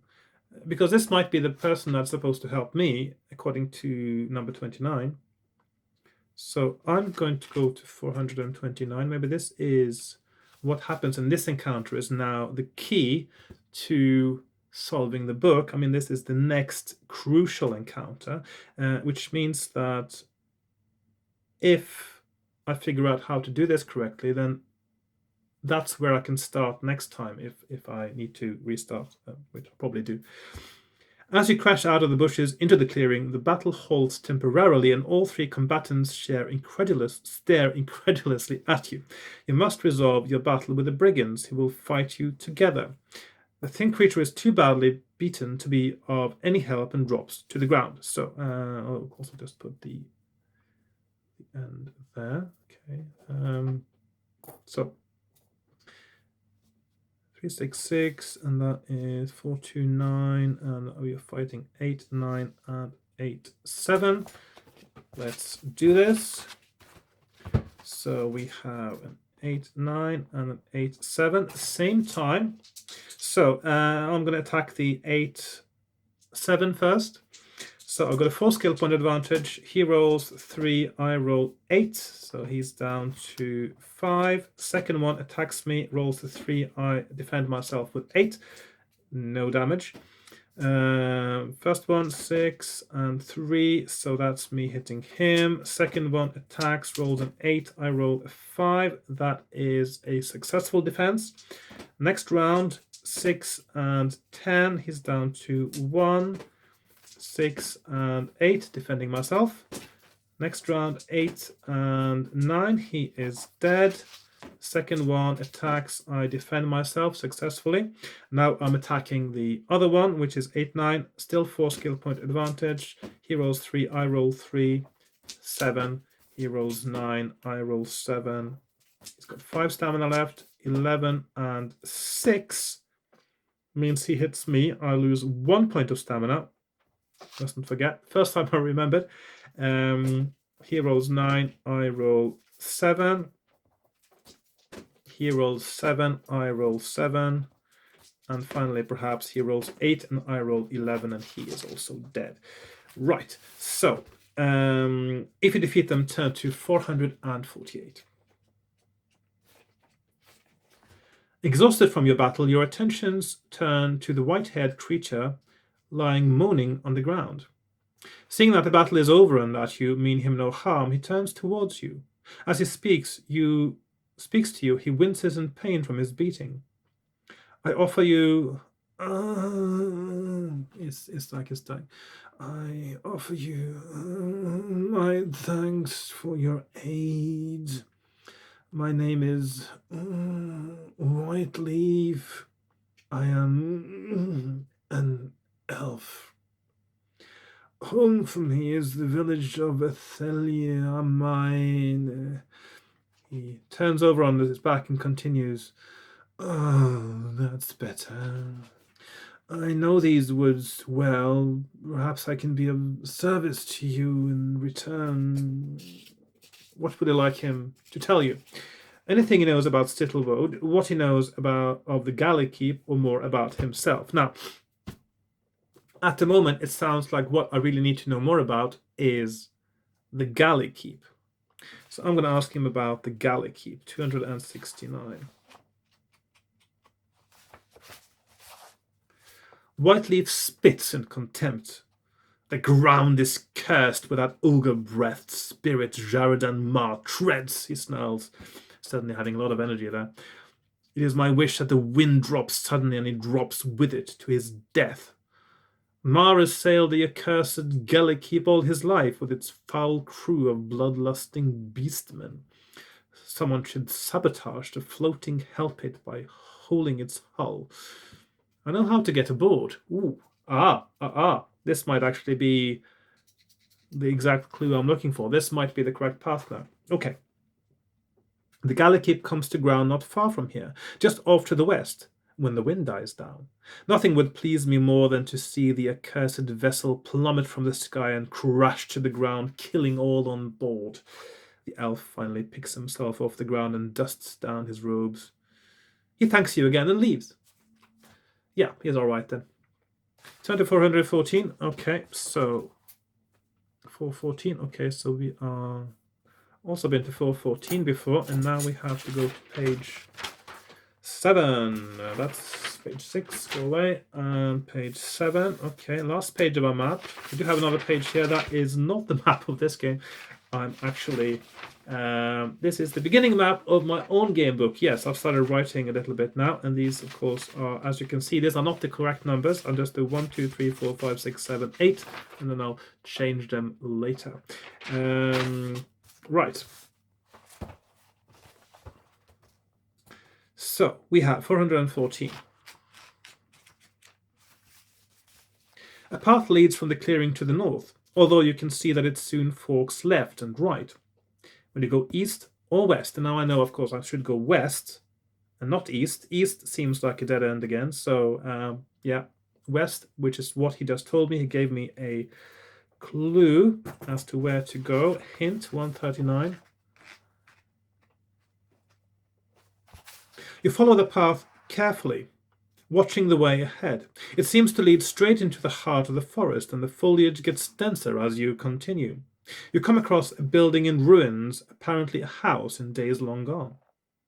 because this might be the person that's supposed to help me, according to number 29. So I'm going to go to 429. Maybe this is what happens in this encounter is now the key to solving the book. I mean, this is the next crucial encounter, which means that if I figure out how to do this correctly, then that's where I can start next time if I need to restart, which I'll probably do. As you crash out of the bushes into the clearing, the battle halts temporarily, and all 3 combatants stare incredulously at you. You must resolve your battle with the brigands, who will fight you together. The thin creature is too badly beaten to be of any help and drops to the ground. So I'll also just put the end there. Okay. So 366, and that is 429, and we are fighting 8, 9, and 8, 7. Let's do this. So we have an 8, 9, and an 8, 7 at the same time. So I'm going to attack the 8, 7 first. So I've got a 4 skill point advantage. He rolls 3, I roll 8. So he's down to 5. Second one attacks me, rolls the 3, I defend myself with 8. No damage. First one, 6 and 3, so that's me hitting him. Second one attacks, rolls an 8, I roll a 5. That is a successful defense. Next round, 6 and 10, he's down to 1. 6 and 8, defending myself. Next round, 8 and 9, he is dead. Second one attacks, I defend myself successfully. Now I'm attacking the other one, which is 8, 9, still 4 skill point advantage. He rolls 3, I roll 3, 7. He rolls 9, I roll 7. He's got 5 stamina left. 11 and 6 means he hits me. I lose 1 point of stamina. Mustn't forget. First time I remembered. He rolls 9, I roll 7. He rolls 7, I roll 7. And finally, perhaps he rolls 8 and I roll 11, and he is also dead. Right, so if you defeat them, turn to 448. Exhausted from your battle, your attentions turn to the white-haired creature lying moaning on the ground. Seeing that the battle is over and that you mean him no harm, he turns towards you. As he speaks to you, he winces in pain from his beating. I offer you... it's like he's dying. I offer you my thanks for your aid. My name is Whiteleaf. I am an elf. Home for me is the village of Athelia mine. He turns over on his back and continues. Oh, that's better. I know these woods well. Perhaps I can be of service to you in return. What would you like him to tell you? Anything he knows about Stittlewood, what he knows of the Galley Keep, or more about himself. Now, at the moment, it sounds like what I really need to know more about is the Galley Keep. So I'm going to ask him about the Galley Keep, 269. Whiteleaf spits in contempt. The ground is cursed with that ogre-breathed spirit Jaradan Mar treads, he snarls, suddenly having a lot of energy there. It is my wish that the wind drops suddenly and he drops with it to his death. Mar has sailed the accursed Galley Keep all his life with its foul crew of bloodlusting beastmen. Someone should sabotage the floating hell pit by holing its hull. I know how to get aboard. Ooh, this might actually be the exact clue I'm looking for. This might be the correct path now. Okay. The Galley Keep comes to ground not far from here, just off to the west, when the wind dies down. Nothing would please me more than to see the accursed vessel plummet from the sky and crash to the ground, killing all on board. The elf finally picks himself off the ground and dusts down his robes. He thanks you again and leaves. Yeah, he's all right then. Turn to 414. Okay, so 414. Okay, so we are also been to 414 before, and now we have to go to page 7. That's page 6. Go away. And page 7. Okay, last page of our map. We do have another page here that is not the map of this game. I'm actually... this is the beginning map of my own game book. Yes, I've started writing a little bit now, and these, of course, are, as you can see, these are not the correct numbers. I'll just do 1, 2, 3, 4, 5, 6, 7, 8, and then I'll change them later. Right. So we have 414. A path leads from the clearing to the north, although you can see that it soon forks left and right. When you go east or west, and now I know, of course, I should go west and not east. East seems like a dead end again, so yeah, west, which is what he just told me. He gave me a clue as to where to go. Hint 139. You follow the path carefully, watching the way ahead. It seems to lead straight into the heart of the forest, and the foliage gets denser as you continue. You come across a building in ruins, apparently a house in days long gone.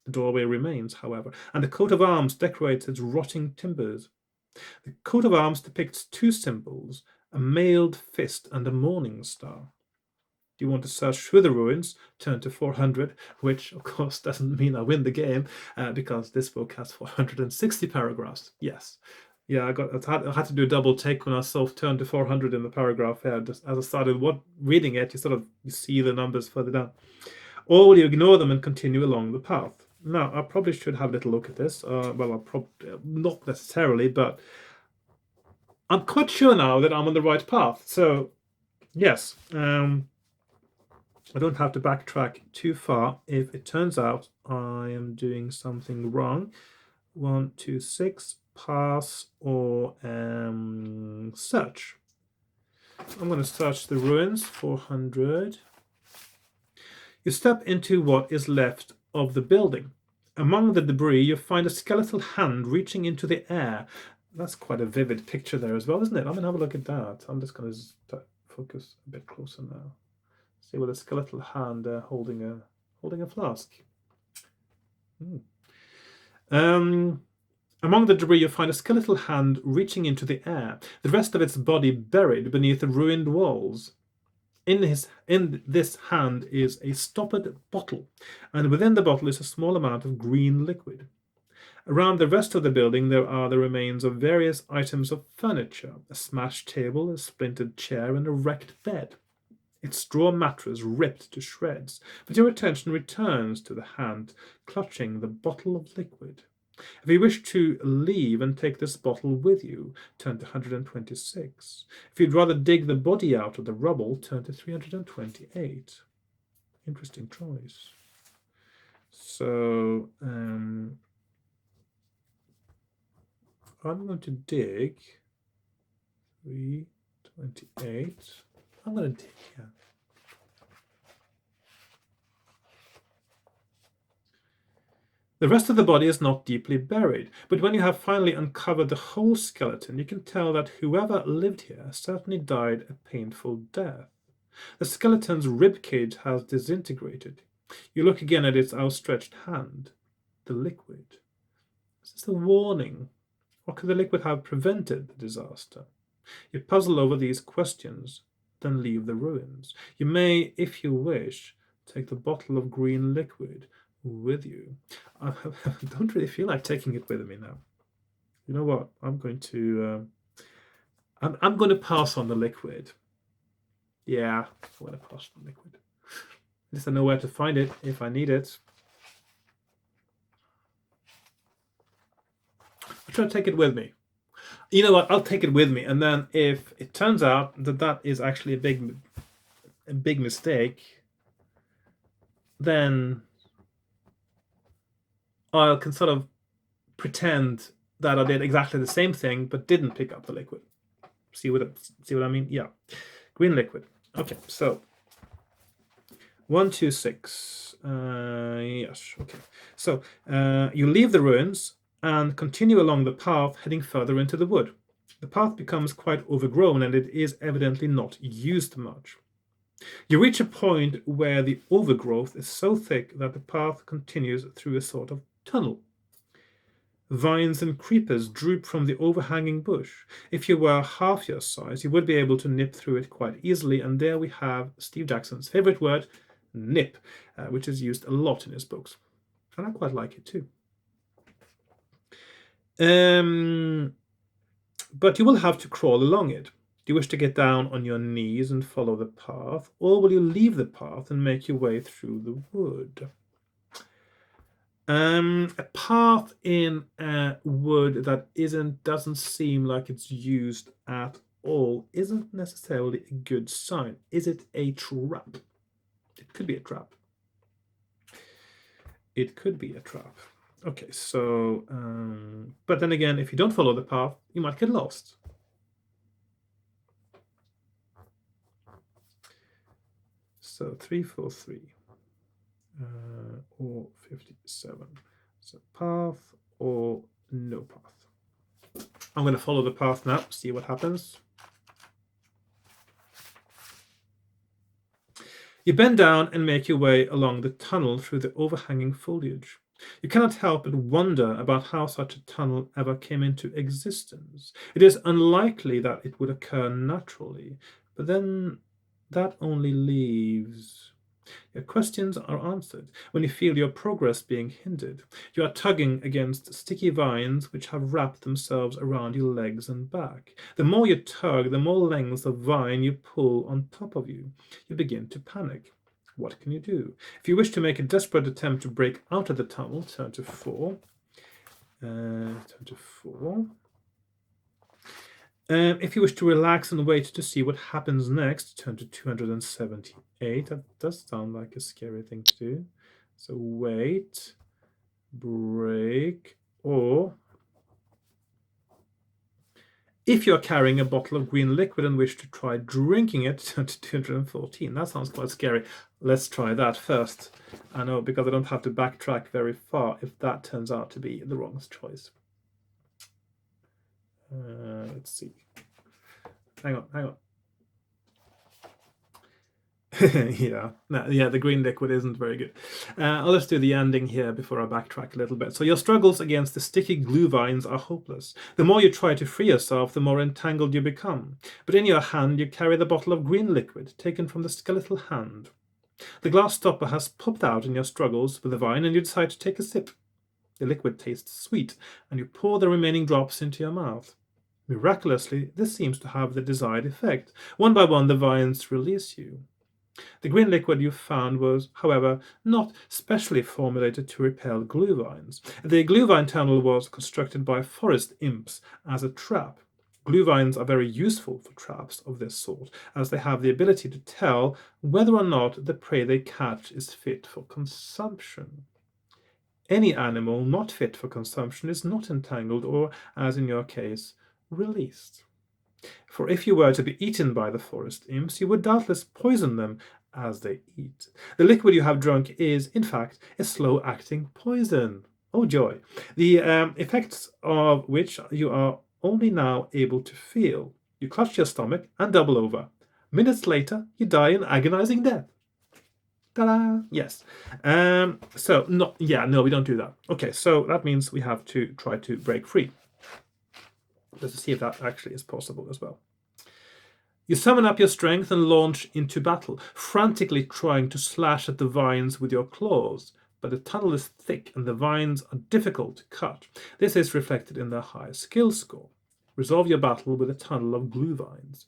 The doorway remains, however, and a coat of arms decorates its rotting timbers. The coat of arms depicts two symbols, a mailed fist and a morning star. Do you want to search through the ruins? Turn to 400, which of course doesn't mean I win the game, because this book has 460 paragraphs. Yes. Yeah, I had to do a double take when I saw turn to 400 in the paragraph here. Just as I started reading it, you see the numbers further down. Or will you ignore them and continue along the path? Now, I probably should have a little look at this. Well, I'll probably not necessarily, but I'm quite sure now that I'm on the right path. So, yes, I don't have to backtrack too far if it turns out I am doing something wrong. 1, 2, 6, pass or search. I'm going to search the ruins, 400. You step into what is left of the building. Among the debris, you find a skeletal hand reaching into the air. That's quite a vivid picture there as well, isn't it? I'm going to have a look at that. I'm just going to focus a bit closer now. See with a skeletal hand holding a flask. Among the debris, you find a skeletal hand reaching into the air, the rest of its body buried beneath the ruined walls. In this hand is a stoppered bottle, and within the bottle is a small amount of green liquid. Around the rest of the building, there are the remains of various items of furniture, a smashed table, a splintered chair, and a wrecked bed. Its straw mattress ripped to shreds, but your attention returns to the hand clutching the bottle of liquid. If you wish to leave and take this bottle with you, turn to 126. If you'd rather dig the body out of the rubble, turn to 328. Interesting choice. So, I'm going to dig 328. I'm going to dig here. The rest of the body is not deeply buried, but when you have finally uncovered the whole skeleton, you can tell that whoever lived here certainly died a painful death. The skeleton's ribcage has disintegrated. You look again at its outstretched hand. The liquid. Is this a warning? Or could the liquid have prevented the disaster? You puzzle over these questions, then leave the ruins. You may, if you wish, take the bottle of green liquid with you. I don't really feel like taking it with me now. You know what? I'm going to pass on the liquid. Yeah, I'm going to pass on the liquid. At least I know where to find it if I need it. I'll try to take it with me. You know what? I'll take it with me, and then if it turns out that is actually a big mistake, then I can sort of pretend that I did exactly the same thing but didn't pick up the liquid. See what I mean? Yeah. Green liquid. Okay, so 126. Yes, okay. So you leave the ruins and continue along the path heading further into the wood. The path becomes quite overgrown and it is evidently not used much. You reach a point where the overgrowth is so thick that the path continues through a sort of tunnel. Vines and creepers droop from the overhanging bush. If you were half your size, you would be able to nip through it quite easily, and there we have Steve Jackson's favorite word, nip, which is used a lot in his books. And I quite like it too. But you will have to crawl along it. Do you wish to get down on your knees and follow the path, or will you leave the path and make your way through the wood? A path in wood that doesn't seem like it's used at all isn't necessarily a good sign. Is it a trap? It could be a trap. It could be a trap. Okay, so, but then again, if you don't follow the path, you might get lost. So 343 or 57. So path or no path. I'm going to follow the path now, see what happens. You bend down and make your way along the tunnel through the overhanging foliage. You cannot help but wonder about how such a tunnel ever came into existence. It is unlikely that it would occur naturally, but then that only leaves. Your questions are answered when you feel your progress being hindered. You are tugging against sticky vines which have wrapped themselves around your legs and back. The more you tug, the more lengths of vine you pull on top of you. You begin to panic. What can you do? If you wish to make a desperate attempt to break out of the tunnel, turn to 4. If you wish to relax and wait to see what happens next, turn to 278. That does sound like a scary thing to do. So wait, break, or if you're carrying a bottle of green liquid and wish to try drinking it, turn to 214. That sounds quite scary. Let's try that first. I know, because I don't have to backtrack very far if that turns out to be the wrong choice. Let's see. Hang on. Yeah, the green liquid isn't very good. Let's do the ending here before I backtrack a little bit. So your struggles against the sticky glue vines are hopeless. The more you try to free yourself, the more entangled you become. But in your hand you carry the bottle of green liquid, taken from the skeletal hand. The glass stopper has popped out in your struggles with the vine, and you decide to take a sip. The liquid tastes sweet, and you pour the remaining drops into your mouth. Miraculously, this seems to have the desired effect. One by one, the vines release you. The green liquid you found was, however, not specially formulated to repel glue vines. The glue vine tunnel was constructed by forest imps as a trap. Glue vines are very useful for traps of this sort, as they have the ability to tell whether or not the prey they catch is fit for consumption. Any animal not fit for consumption is not entangled or, as in your case, released. For if you were to be eaten by the forest imps, you would doubtless poison them as they eat. The liquid you have drunk is, in fact, a slow-acting poison. Oh joy! The effects of which you are only now able to feel. You clutch your stomach and double over. Minutes later, you die an agonizing death. Ta-da! Yes. We don't do that. Okay, so that means we have to try to break free. Let's see if that actually is possible as well. You summon up your strength and launch into battle, frantically trying to slash at the vines with your claws. But the tunnel is thick and the vines are difficult to cut. This is reflected in their high skill score. Resolve your battle with a tunnel of glue vines,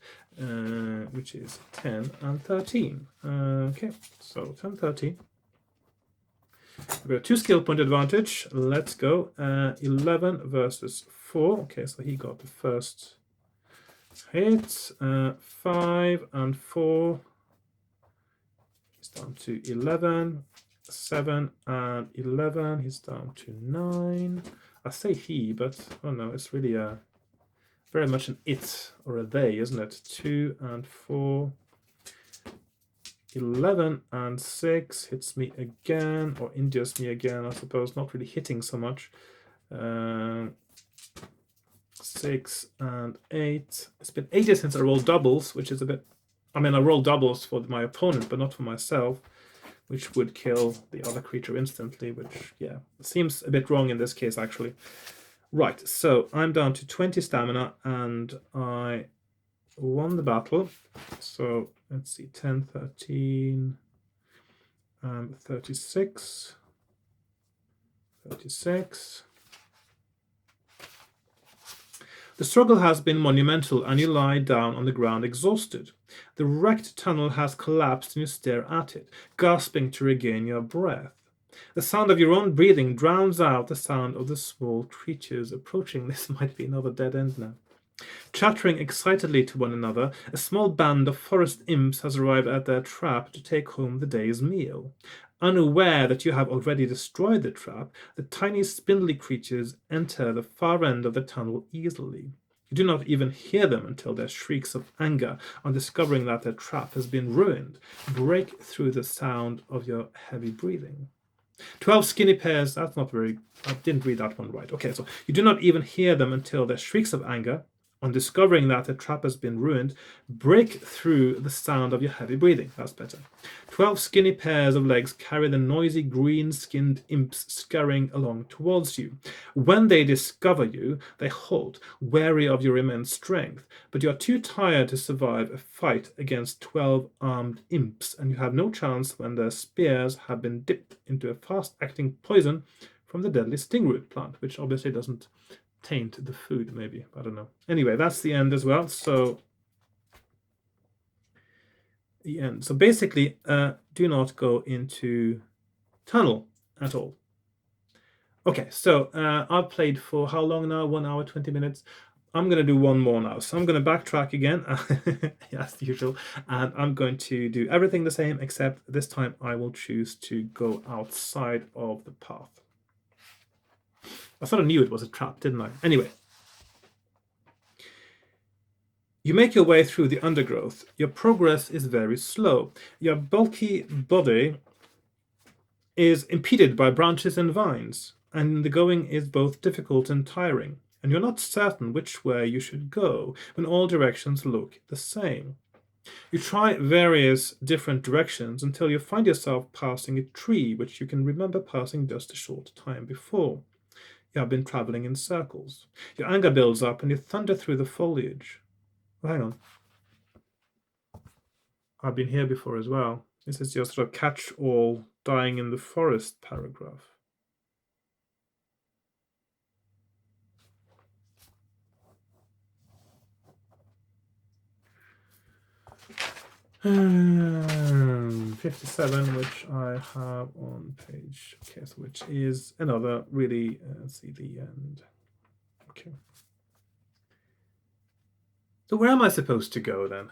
which is 10 and 13. Okay, so 10, 13. We've got 2 skill point advantage. Let's go. 11 versus 4. Okay, so he got the first hit. 5 and 4. He's down to 11. 7 and 11. He's down to 9. I say he, but oh no, it's really very much an it or a they, isn't it? 2 and 4. 11 and 6 hits me again, or injures me again, I suppose, not really hitting so much. 6 and 8. It's been ages since I rolled doubles, which is a bit... I mean, I rolled doubles for my opponent, but not for myself, which would kill the other creature instantly, which, yeah, seems a bit wrong in this case, actually. Right, so I'm down to 20 stamina, and I won the battle. So let's see, 10, 13, 36, 36. The struggle has been monumental, and you lie down on the ground exhausted. The wrecked tunnel has collapsed, and you stare at it, gasping to regain your breath. The sound of your own breathing drowns out the sound of the small creatures approaching. This might be another dead end now. Chattering excitedly to one another, a small band of forest imps has arrived at their trap to take home the day's meal. Unaware that you have already destroyed the trap, the tiny spindly creatures enter the far end of the tunnel easily. You do not even hear them until their shrieks of anger on discovering that their trap has been ruined break through the sound of your heavy breathing. 12 skinny pairs, that's not very... I didn't read that one right. Okay, so you do not even hear them until their shrieks of anger On discovering that the trap has been ruined, break through the sound of your heavy breathing. That's better. 12 skinny pairs of legs carry the noisy green-skinned imps scurrying along towards you. When they discover you, they halt, wary of your immense strength, but you are too tired to survive a fight against 12 armed imps, and you have no chance when their spears have been dipped into a fast-acting poison from the deadly stingroot plant, which obviously doesn't taint the food, maybe. I don't know. Anyway, that's the end as well. So the end. So basically, do not go into tunnel at all. Okay, so I've played for how long now? 1 hour, 20 minutes. I'm going to do one more now. So I'm going to backtrack again, as usual, and I'm going to do everything the same, except this time I will choose to go outside of the path. I sort of knew it was a trap, didn't I? Anyway. You make your way through the undergrowth. Your progress is very slow. Your bulky body is impeded by branches and vines, and the going is both difficult and tiring, and you're not certain which way you should go when all directions look the same. You try various different directions until you find yourself passing a tree which you can remember passing just a short time before. You have been traveling in circles. Your anger builds up and you thunder through the foliage. Oh, hang on. I've been here before as well. This is your sort of catch-all dying in the forest paragraph. Hmm, 57, which I have on page, okay, so which is another really, let's see, the end. Okay. So where am I supposed to go then?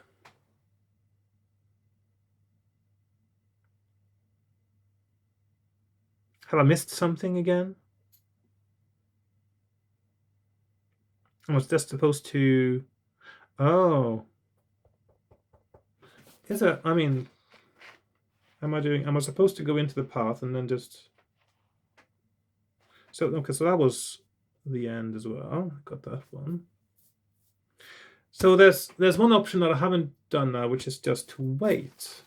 Have I missed something again? I was just supposed to... Oh. Is it? I mean, am I supposed to go into the path and then just... So, okay, so that was the end as well. Got that one. So there's one option that I haven't done now, which is just to wait.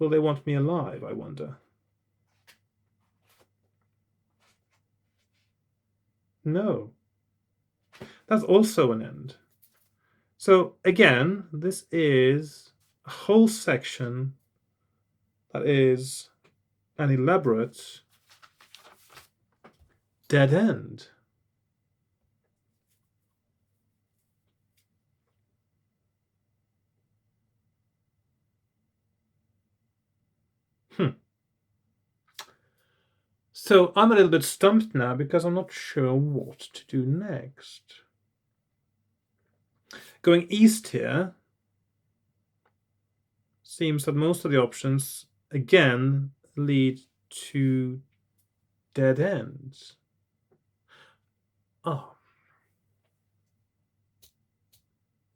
Will they want me alive, I wonder? No. That's also an end. So again, this is a whole section that is an elaborate dead end. So I'm a little bit stumped now because I'm not sure what to do next. Going east here seems that most of the options, again, lead to dead ends. Oh.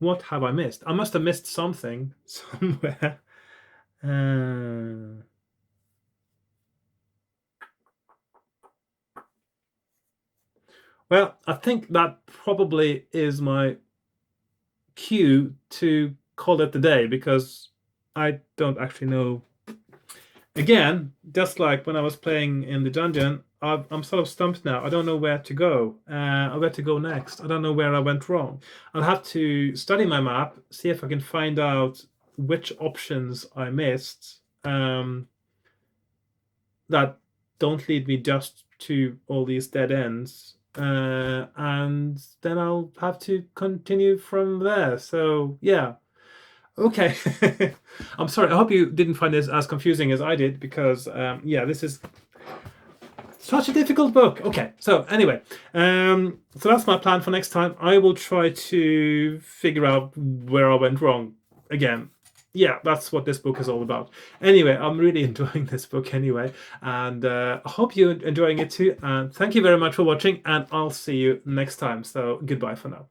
What have I missed? I must have missed something somewhere. Well, I think that probably is my cue to call it the day, because I don't actually know. Again, just like when I was playing in the dungeon, I'm sort of stumped now. I don't know where to go, or where to go next. I don't know where I went wrong. I'll have to study my map, see if I can find out which options I missed that don't lead me just to all these dead ends. And then I'll have to continue from there. So yeah. Okay. I'm sorry. I hope you didn't find this as confusing as I did, because yeah, this is such a difficult book. Okay, so anyway, so that's my plan for next time. I will try to figure out where I went wrong again. Yeah, that's what this book is all about. Anyway, I'm really enjoying this book anyway, and I hope you're enjoying it too. And thank you very much for watching, and I'll see you next time. So goodbye for now.